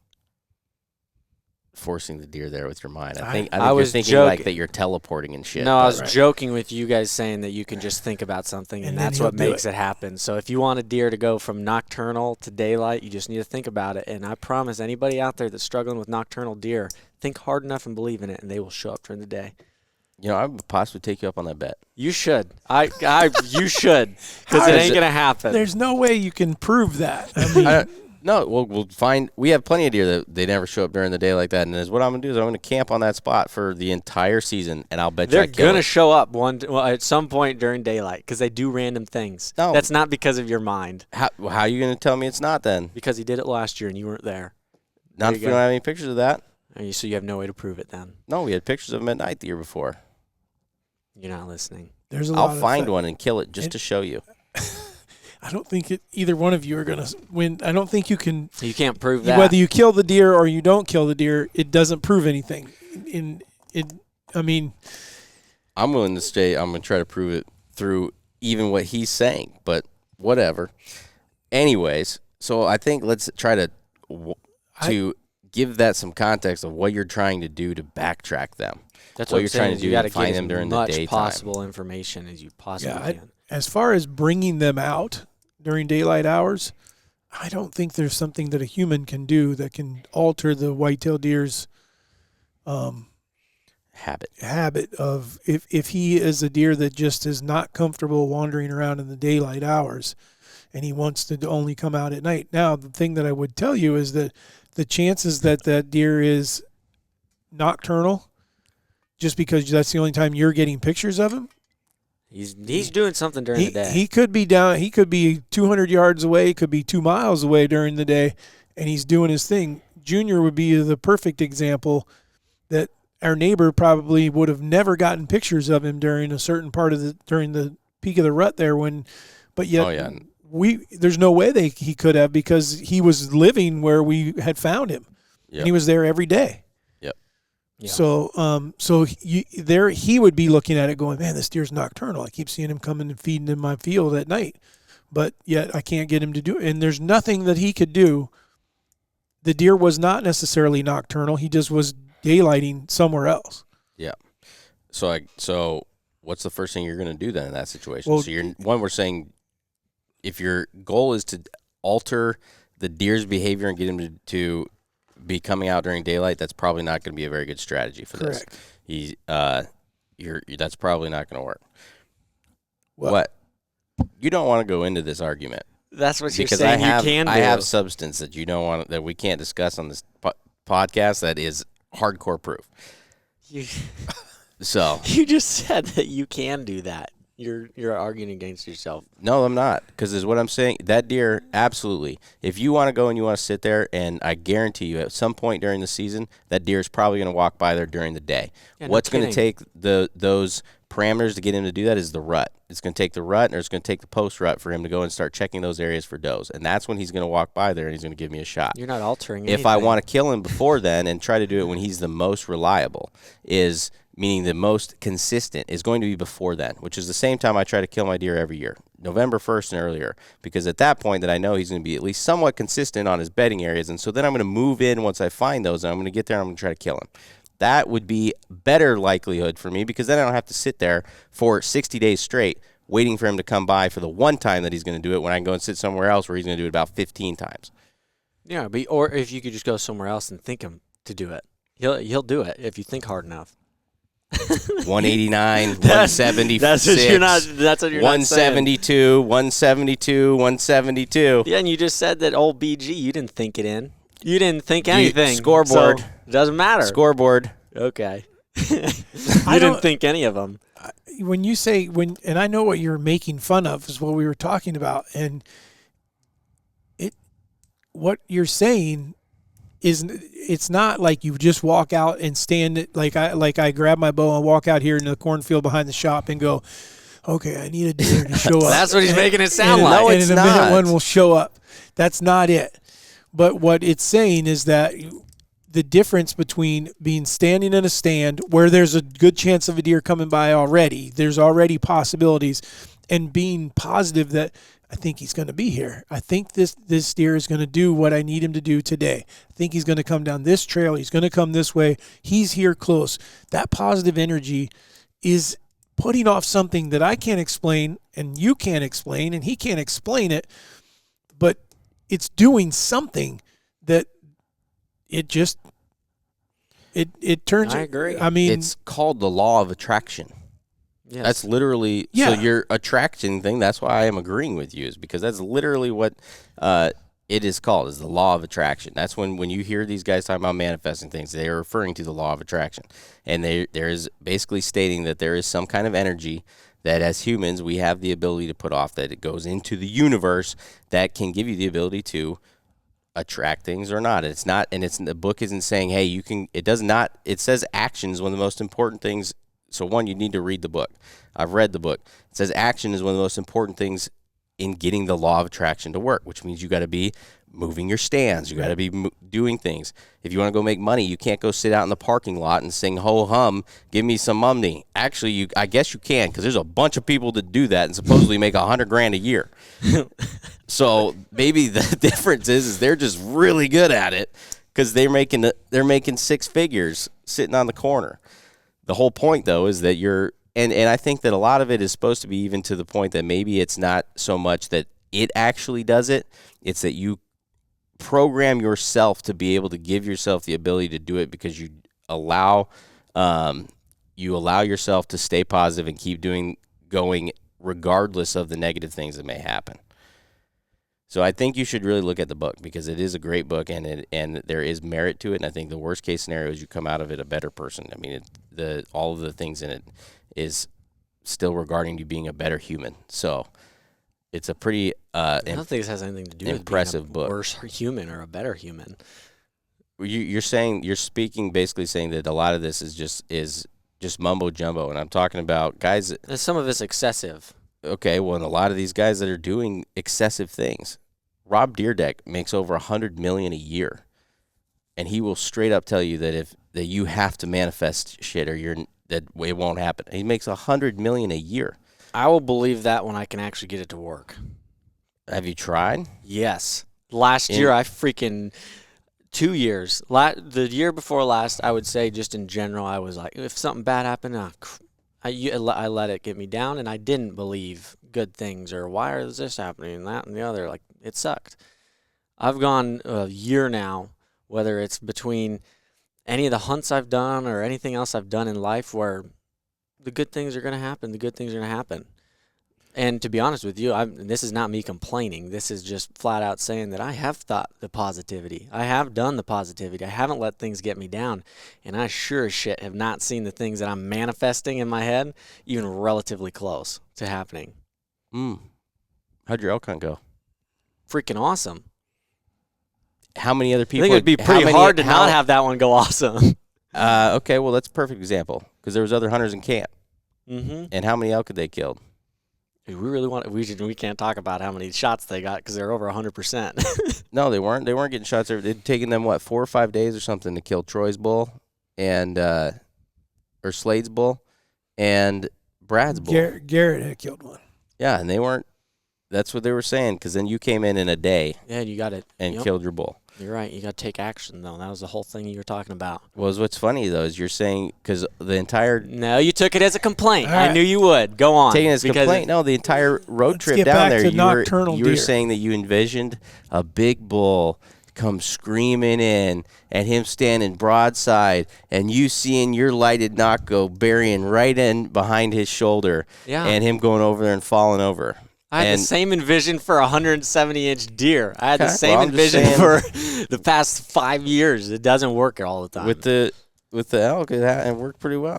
forcing the deer there with your mind. I think I you're was thinking like joking. that you're teleporting and shit. No, I but- was joking with you guys saying that you can just think about something and And then that's he'll what do makes it happen. So if you want a deer to go from nocturnal to daylight, you just need to think about it. And I promise anybody out there that's struggling with nocturnal deer, think hard enough and believe in it, and they will show up during the day. You know, I would possibly take you up on that bet. You should. You should, because it ain't gonna happen. There's no way you can prove that. I mean, No, we'll find. We have plenty of deer that they never show up during the day like that. And what I'm gonna do is I'm gonna camp on that spot for the entire season, and I'll bet you They're I kill gonna it. show up at some point during daylight because they do random things. No. That's not because of your mind. How are you gonna tell me it's not then? Because he did it last year and you weren't there. Not if we don't have any pictures of that. So you have no way to prove it then? No, we had pictures of him at night the year before. You're not listening. There's a lot I'll find one and kill it just to show you. I don't think either one of you are going to win. I don't think you can. You can't prove that. Whether you kill the deer or you don't kill the deer, it doesn't prove anything. I'm willing to stay. I'm going to try to prove it through even what he's saying, but whatever. Anyways, so I think let's try to give that some context of what you're trying to do to backtrack them. That's what you're trying to do to find them during the daytime. As much possible information as you possibly can. As far as bringing them out during daylight hours, I don't think there's something that a human can do that can alter the white-tailed deer's habit of if he is a deer that just is not comfortable wandering around in the daylight hours and he wants to only come out at night. Now, the thing that I would tell you is that the chances that deer is nocturnal, just because that's the only time you're getting pictures of him, he's doing something during the day. He could be down. He could be 200 yards away. Could be 2 miles away during the day, and he's doing his thing. Junior would be the perfect example that our neighbor probably would have never gotten pictures of him during a certain part of during the peak of the rut there but yet there's no way he could have, because he was living where we had found him. Yep. And he was there every day. Yep. Yeah. So he would be looking at it going, man, this deer's nocturnal. I keep seeing him coming and feeding in my field at night, but yet I can't get him to do it. And there's nothing that he could do. The deer was not necessarily nocturnal. He just was daylighting somewhere else. Yeah. So what's the first thing you're going to do then in that situation? Well, So we're saying if your goal is to alter the deer's behavior and get him to be coming out during daylight, that's probably not going to be a very good strategy for Correct. this. That's probably not going to work. What? You don't want to go into this argument. That's what you're because saying. You can do. I have substance that you don't want that we can't discuss on this podcast that is hardcore proof. So you just said that you can do that. You're arguing against yourself. No, I'm not, because is what I'm saying. That deer, absolutely. If you want to go and you want to sit there, and I guarantee you, at some point during the season, that deer is probably going to walk by there during the day. Yeah, What's going to take those parameters to get him to do that is the rut. It's going to take the rut, or it's going to take the post rut for him to go and start checking those areas for does, and that's when he's going to walk by there and he's going to give me a shot. You're not altering anything. If I want to kill him before then and try to do it when he's the most reliable, meaning the most consistent, is going to be before then, which is the same time I try to kill my deer every year, November 1st and earlier, because at that point that I know he's going to be at least somewhat consistent on his bedding areas, and so then I'm going to move in once I find those, and I'm going to get there and I'm going to try to kill him. That would be better likelihood for me, because then I don't have to sit there for 60 days straight waiting for him to come by for the one time that he's going to do it, when I can go and sit somewhere else where he's going to do it about 15 times. Yeah, or if you could just go somewhere else and think him to do it. He'll do it if you think hard enough. 189, 176. That's what you're not. That's what you're 172, 172, 172. Yeah, and you just said that old BG. You didn't think it in. You didn't think anything. Scoreboard. So it doesn't matter. Scoreboard. Okay. You didn't think any of them. When you say and I know what you're making fun of is what we were talking about, and what you're saying is it's not like you just walk out and stand like I grab my bow and walk out here in the cornfield behind the shop and go, okay, I need a deer to show up. That's what he's making it sound like. No, and it's in a not. minute one will show up. That's not it. But what it's saying is that the difference between being standing in a stand where there's a good chance of a deer coming by already, there's already possibilities, and being positive that I think he's going to be here. I think this deer is going to do what I need him to do today. I think he's going to come down this trail. He's going to come this way. He's here close. That positive energy is putting off something that I can't explain, and you can't explain, and he can't explain it, but it's doing something that it just it turns. I agree. I mean, It's called the law of attraction. Yes. That's literally, Yeah. so your attraction thing, that's why I am agreeing with you, is because that's literally what it is called, is the law of attraction. That's when you hear these guys talking about manifesting things, they are referring to the law of attraction. And there is basically stating that there is some kind of energy that as humans we have the ability to put off, that it goes into the universe, that can give you the ability to attract things or not. It's not, and the book isn't saying, hey, you can. It does not. It says action is one of the most important things. So one, you need to read the book. I've read the book. It says action is one of the most important things in getting the law of attraction to work, which means you got to be moving your stands. You got to be doing things. If you want to go make money, you can't go sit out in the parking lot and sing ho hum, give me some money. Actually, I guess you can, because there's a bunch of people that do that and supposedly make $100,000 a year. So maybe the difference is they're just really good at it, because they're making six figures sitting on the corner. The whole point though is that and I think that a lot of it is supposed to be even to the point that maybe it's not so much that it actually does it. It's that you program yourself to be able to give yourself the ability to do it, because you allow yourself to stay positive and keep going regardless of the negative things that may happen. So I think you should really look at the book, because it is a great book, and there is merit to it. And I think the worst case scenario is you come out of it a better person. I mean, all of the things in it is still regarding you being a better human. So it's a pretty I don't think this has anything to do with impressive being a book. worse human or a better human. You're speaking basically saying that a lot of this is just mumbo jumbo, and I'm talking about guys. And some of it's excessive. Okay, well, and a lot of these guys that are doing excessive things. Rob Dyrdek makes over $100 million a year, and he will straight up tell you that you have to manifest shit, or that it won't happen. He makes $100 million a year. I will believe that when I can actually get it to work. Have you tried? Yes. Last year, I freaking 2 years. The year before last, I would say just in general, I was like, if something bad happened, I let it get me down, and I didn't believe good things, or why is this happening and that and the other. Like, it sucked. I've gone a year now, whether it's between any of the hunts I've done or anything else I've done in life, where the good things are going to happen. The good things are going to happen. And to be honest with you, this is not me complaining. This is just flat out saying that I have thought the positivity. I have done the positivity. I haven't let things get me down. And I sure as shit have not seen the things that I'm manifesting in my head even relatively close to happening. How'd your elk hunt go? Freaking awesome. How many other I people? think it would be pretty hard to not have that one go awesome. Okay, well, that's a perfect example, because there was other hunters in camp. Mm-hmm. And how many elk had they killed? We really want. We can't talk about how many shots they got, because they're over 100%. No, they weren't. They weren't getting shots. It'd taken them 4 or 5 days or something to kill Troy's bull, and or Slade's bull, and Brad's bull. Garrett had killed one. Yeah, and they weren't. That's what they were saying, because then you came in a day. Yeah, you got it. And killed your bull. You're right. You got to take action, though. That was the whole thing you were talking about. Well, what's funny, though, is you're saying, because the entire... No, you took it as a complaint. Right. I knew you would. Go on. Taking it as a complaint? No, the entire road trip get down back there, to you nocturnal were deer. saying that you envisioned a big bull come screaming in, and him standing broadside, and you seeing your lighted knock go burying right in behind his shoulder, and him going over there and falling over. I had the same envision for a 100-inch deer. I had the same I'm envision for the past 5 years. It doesn't work all the time. With the elk, it worked pretty well.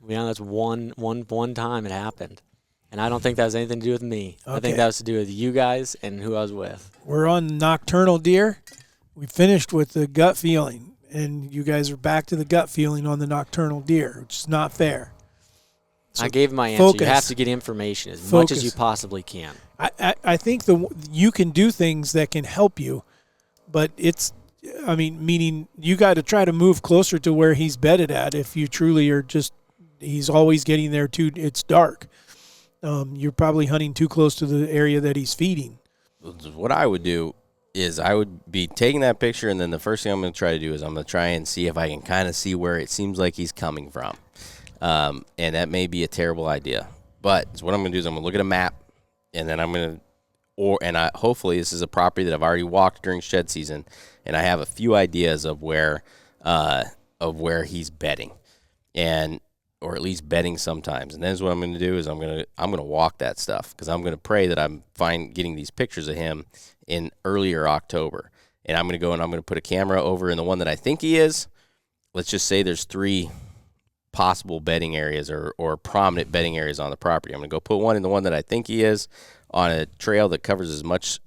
Yeah, that's one time it happened. And I don't think that has anything to do with me. Okay. I think that was to do with you guys and who I was with. We're on nocturnal deer. We finished with the gut feeling, and you guys are back to the gut feeling on the nocturnal deer, which is not fair. So I gave my answer. You have to get information as much as you possibly can. I think you can do things that can help you, but meaning you got to try to move closer to where he's bedded at. If you truly are he's always getting there too. It's dark. You're probably hunting too close to the area that he's feeding. What I would do is I would be taking that picture, and then the first thing I'm going to try to do is I'm going to try and see if I can kind of see where it seems like he's coming from. And that may be a terrible idea, but what I'm going to do is I'm going to look at a map, and then I'm going to, hopefully this is a property that I've already walked during shed season, and I have a few ideas of where he's bedding, or at least bedding sometimes. And then what I'm going to do is I'm going to walk that stuff, because I'm going to pray that I'm getting these pictures of him in earlier October, and I'm going to go and I'm going to put a camera over in the one that I think he is. Let's just say there's 3 possible bedding areas or prominent bedding areas on the property. I'm going to go put one in the one that I think he is, on a trail that covers as much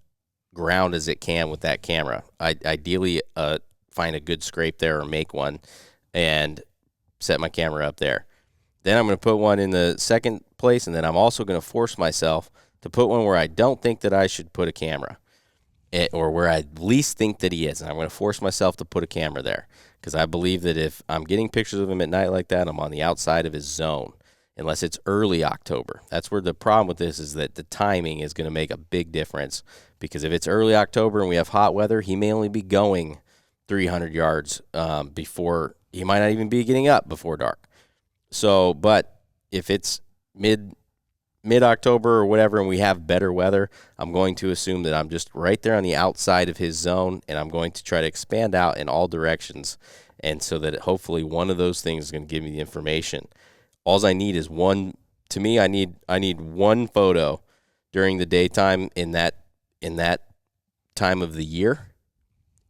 ground as it can with that camera. I ideally find a good scrape there or make one and set my camera up there. Then I'm going to put one in the second place, and then I'm also going to force myself to put one where I don't think that I should put a camera, or where I least think that he is. And I'm going to force myself to put a camera there, because I believe that if I'm getting pictures of him at night like that, I'm on the outside of his zone, unless it's early October. That's where the problem with this is, that the timing is going to make a big difference, because if it's early October and we have hot weather, he may only be going 300 yards before, he might not even be getting up before dark. So, but if it's mid-October or whatever and we have better weather, I'm going to assume that I'm just right there on the outside of his zone, and I'm going to try to expand out in all directions, and so that hopefully one of those things is going to give me the information. All I need is one. To me, I need one photo during the daytime in that time of the year,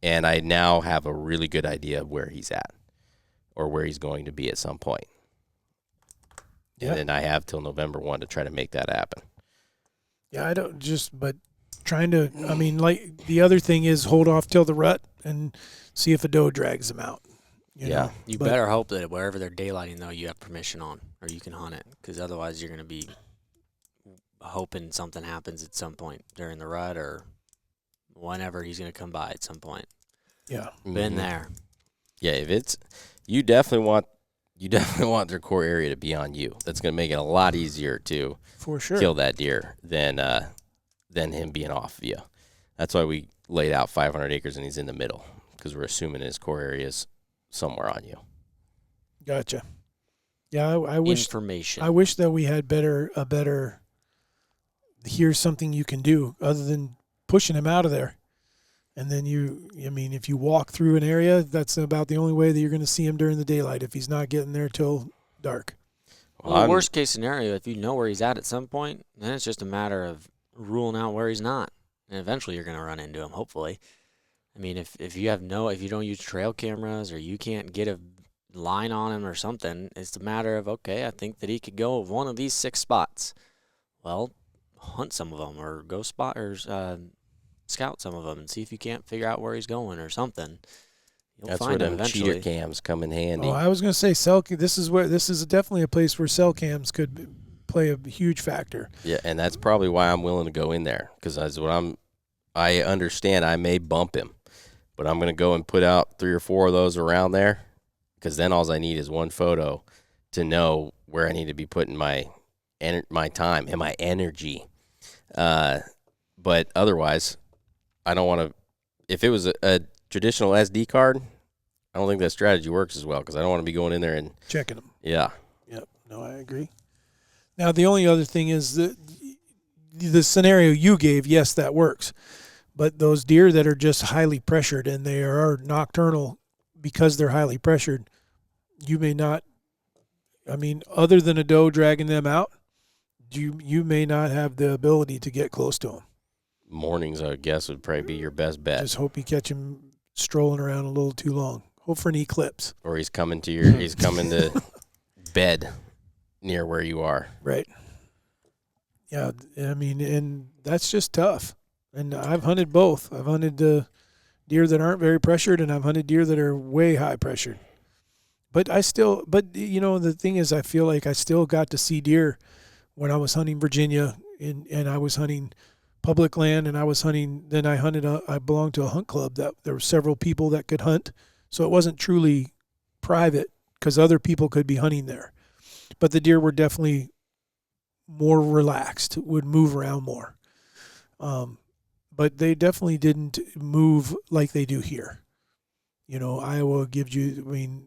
and I now have a really good idea of where he's at or where he's going to be at some point. Yeah. And then I have till November 1 to try to make that happen. Yeah, but trying to, I mean, like, the other thing is hold off till the rut and see if a doe drags them out. You know? You better hope that wherever they're daylighting, though, you have permission on, or you can hunt it, because otherwise you're going to be hoping something happens at some point during the rut or whenever he's going to come by at some point. Yeah. Been there. Yeah, if it's, you definitely want their core area to be on you. That's going to make it a lot easier to for sure kill that deer than him being off of you. That's why we laid out 500 acres and he's in the middle, because we're assuming his core area is somewhere on you. Gotcha. Yeah, I wish information. I wish that we had a better. Here's something you can do other than pushing him out of there, and then if you walk through an area, that's about the only way that you're going to see him during the daylight if he's not getting there till dark. Well, the worst case scenario, if you know where he's at some point, then it's just a matter of ruling out where he's not, and eventually you're going to run into him. Hopefully, I mean, if you don't use trail cameras or you can't get a line on him or something, it's a matter of, okay, I think that he could go one of these 6 spots. Well, hunt some of them or go scout some of them and see if you can't figure out where he's going or something. That's where them cheater cams come in handy. Oh, I was going to say this is definitely a place where cell cams could play a huge factor. Yeah, and that's probably why I'm willing to go in there, because I understand I may bump him, but I'm going to go and put out 3 or 4 of those around there, because then all I need is one photo to know where I need to be putting my time and my energy. But otherwise, I don't want to. If it was a traditional SD card, I don't think that strategy works as well, because I don't want to be going in there and checking them. Yeah. Yep. No, I agree. Now, the only other thing is that the scenario you gave, yes, that works. But those deer that are just highly pressured and they are nocturnal because they're highly pressured, you may not, I mean, other than a doe dragging them out, you may not have the ability to get close to them. Mornings, I guess, would probably be your best bet. Just hope you catch him strolling around a little too long. Hope for an eclipse. Or he's coming to bed near where you are. Right. Yeah, I mean, and that's just tough. And I've hunted both. I've hunted deer that aren't very pressured, and I've hunted deer that are way high pressured. But the thing is, I feel like I still got to see deer when I was hunting Virginia, and I was hunting public land, and I belonged to a hunt club that there were several people that could hunt. So it wasn't truly private because other people could be hunting there. But the deer were definitely more relaxed, would move around more. But they definitely didn't move like they do here. Iowa gives you,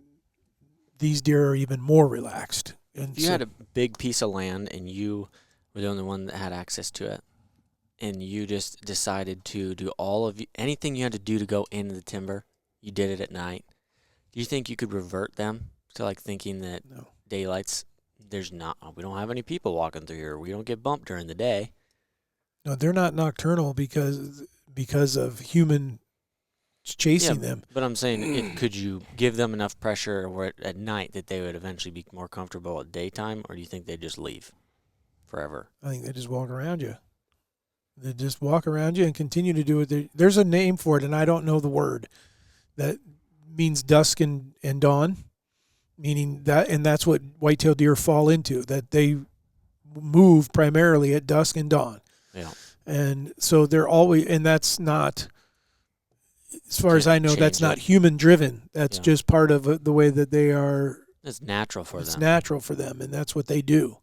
these deer are even more relaxed. And if you had a big piece of land and you were the only one that had access to it, and you just decided to do anything you had to do to go into the timber, you did it at night, do you think you could revert them to thinking that daylight's, we don't have any people walking through here, we don't get bumped during the day? No, they're not nocturnal because of human chasing them. But I'm saying, could you give them enough pressure at night that they would eventually be more comfortable at daytime, or do you think they'd just leave forever? I think they just walk around you. They just walk around you and continue to do it. There's a name for it, and I don't know the word. That means dusk and dawn, meaning that, and that's what white-tailed deer fall into, that they move primarily at dusk and dawn. Yeah. And so they're always, and that's not, as far as I know, that's change not it. human-driven. That's Yeah. just part of the way that they are. It's natural for It's them. natural for them, and that's what they do.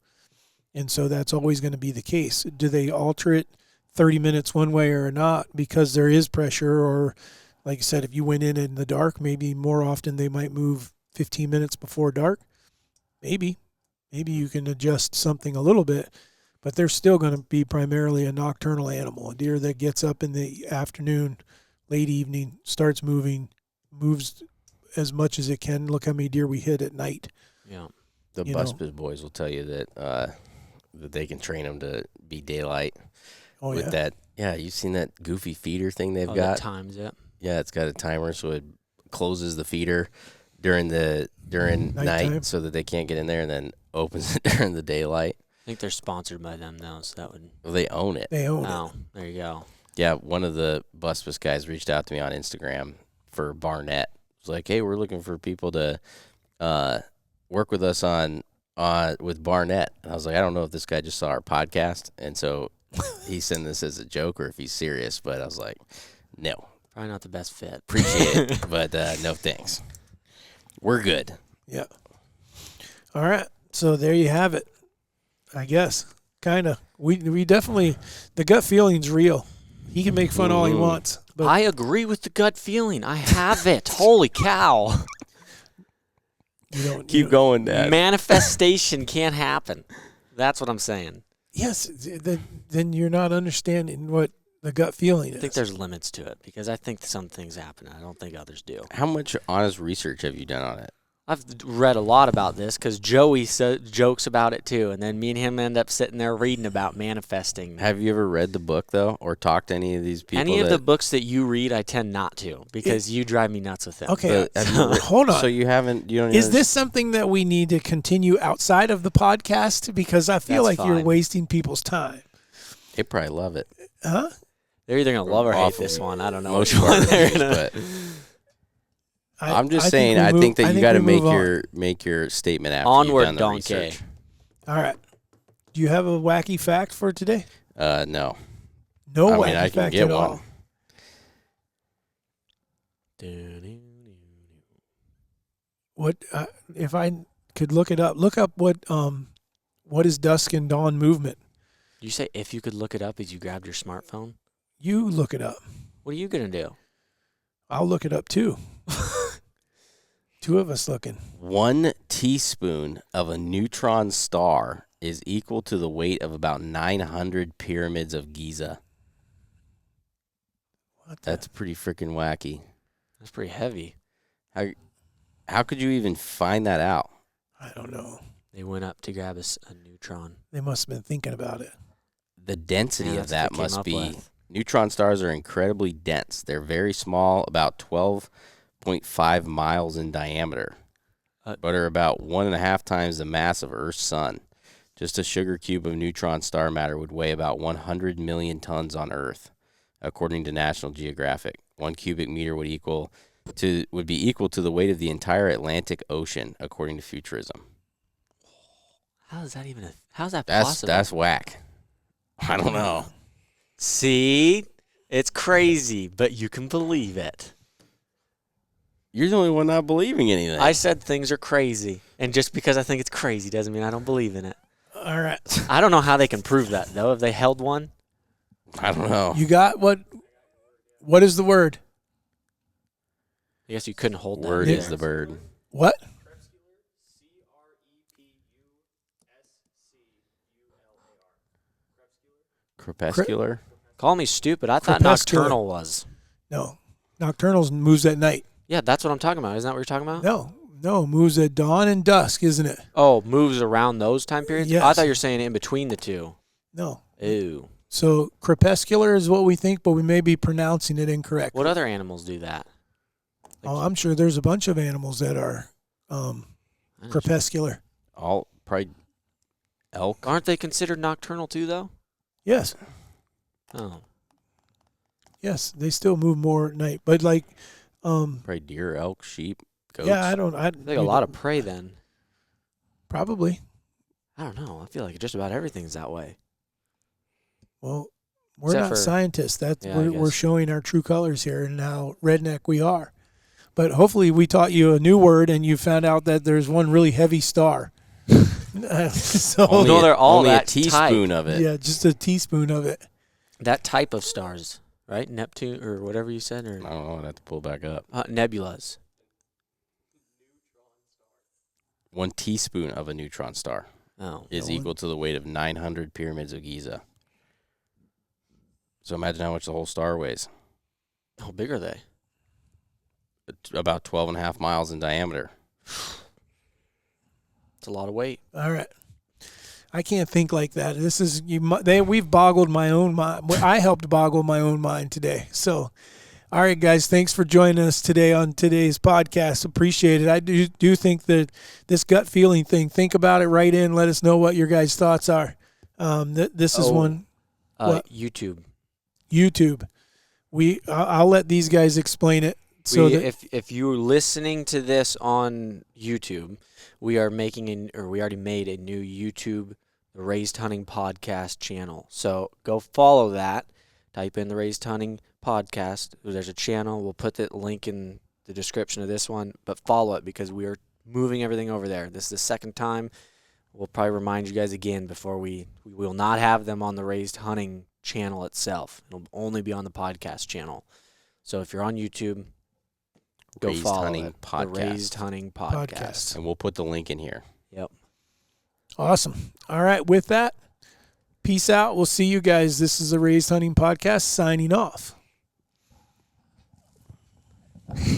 And so that's always going to be the case. Do they alter it 30 minutes one way or not because there is pressure? Or, like I said, if you went in the dark, maybe more often they might move 15 minutes before dark. Maybe you can adjust something a little bit, but they're still going to be primarily a nocturnal animal, a deer that gets up in the afternoon, late evening, starts moving, moves as much as it can. Look how many deer we hit at night. Yeah. The Buspers boys will tell you that that they can train them to be daylight. Oh, with yeah. that. Yeah, you seen that goofy feeder thing they've Oh, got? that times it. Yeah, it's got a timer, so it closes the feeder during night Nighttime. so that they can't get in there, and then opens it during the daylight. I think they're sponsored by them though, so that would. Well, they own it. They own it. Oh, there you go. Yeah, one of the Buspus guys reached out to me on Instagram for Barnett. It's like, hey, we're looking for people to work with us on with Barnett. And I was like, I don't know if this guy just saw our podcast, and so he sent this as a joke or if he's serious. But I was like, no, Probably not the best fit. appreciate it, but no thanks. We're good. Yeah. All right. So there you have it. I guess. Kind of. We definitely, the gut feeling's real. He can make fun all he wants. But I agree with the gut feeling. I have it. Holy cow. you don't Keep going, Dad. Manifestation can't happen. That's what I'm saying. Yes. Then you're not understanding what the gut feeling I is. think there's limits to it because I think some things happen. I don't think others do. How much honest research have you done on it? I've read a lot about this because Joey jokes about it too, and then me and him end up sitting there reading about manifesting. Have you ever read the book, though, or talked to any of these people? Any of the books that you read, I tend not to because you drive me nuts with them. Okay. Have you read- Hold on. So you haven't? You don't? Is even- this something that we need to continue outside of the podcast? Because I feel That's like you're fine. wasting people's time. They probably love it. Huh? They're either going to love or hate Awful. this one. I don't know Most which one part they're is, going but to. I'm just I saying. think I we think that you move- got to we move on. make your statement after Onward, you've done the donkey. research. All right. Do you have a wacky fact for today? No. No I wacky mean, I can fact get at one. all. What if I could look it up? Look up what is dusk and dawn movement. You say if you could look it up as you grabbed your smartphone? You look it up. What are you going to do? I'll look it up too. Two of us looking. 1 teaspoon of a neutron star is equal to the weight of about 900 pyramids of Giza. What the- That's pretty freaking wacky. That's pretty heavy. How could you even find that out? I don't know. They went up to grab a neutron. They must have been thinking about it. The density Yeah, of that's that what they came must up be. with. Neutron stars are incredibly dense. They're very small, about 12.5 miles in diameter, but are about 1.5 times the mass of Earth's sun. Just a sugar cube of neutron star matter would weigh about 100 million tons on Earth, according to National Geographic. 1 cubic meter would be equal to the weight of the entire Atlantic Ocean, according to Futurism. How is that even how's that That's possible? that's whack. I don't know. See? It's crazy, but you can believe it. You're the only one not believing anything. I said things are crazy, and just because I think it's crazy doesn't mean I don't believe in it. All right. I don't know how they can prove that, though. Have they held one? I don't know. You got what? What is the word? I guess you couldn't hold that. Word Yeah. is the bird. What? Crepuscular. Call me stupid. I thought Crepuscular. nocturnal was. No. Nocturnals moves at night. Yeah, that's what I'm talking about. Isn't that what you're talking about? No, moves at dawn and dusk, isn't it? Oh, moves around those time periods? I Yes. thought you were saying in between the two. No. Ooh. So crepuscular is what we think, but we may be pronouncing it incorrectly. What other animals do that? Oh, I'm sure there's a bunch of animals that are I don't- crepuscular. All probably elk. Aren't they considered nocturnal too, though? Yes. Oh, Yes, they still move more at night, but like, Probably deer, elk, sheep, goats. yeah, I don't. like a lot of prey then. probably. I don't know. I feel like just about everything's that way. Well, we're Except not for- scientists. That's Yeah, I we're guess. showing our true colors here and how redneck we are. But hopefully, we taught you a new word and you found out that there's one really heavy star. So Only, No, a, they're all only a that teaspoon type. of it. yeah, just a teaspoon of it. That type of stars, right? Neptune or whatever you said, or I don't know. I'd have to pull back up. nebulas. 1 teaspoon of a neutron star Oh, is Yeah, equal to the weight of 900 pyramids of Giza. So imagine how much the whole star weighs. how big are they? It's about 12 and a half miles in diameter. It's a lot of weight. All right. I can't think like that. This is we've boggled my own mind. I helped boggle my own mind today. So, all right, guys, thanks for joining us today on today's podcast. Appreciate it. I do think that this gut feeling thing. Think about it. Write in. Let us know what your guys' thoughts are. This is one What? YouTube. YouTube. I'll let these guys explain it. So If you're listening to this on YouTube, we already made a new YouTube, the Raised Hunting Podcast channel. So go follow that. Type in the Raised Hunting Podcast. There's a channel. We'll put the link in the description of this one, but follow it because we are moving everything over there. This is the second time. We'll probably remind you guys again before we will not have them on the Raised Hunting channel itself. It'll only be on the podcast channel. So if you're on YouTube, go Raised follow Hunting it. Podcast. The Raised Hunting Podcast. And we'll put the link in here. Yep. awesome. All right. With that, peace out. We'll see you guys. This is the Raised Hunting Podcast signing off.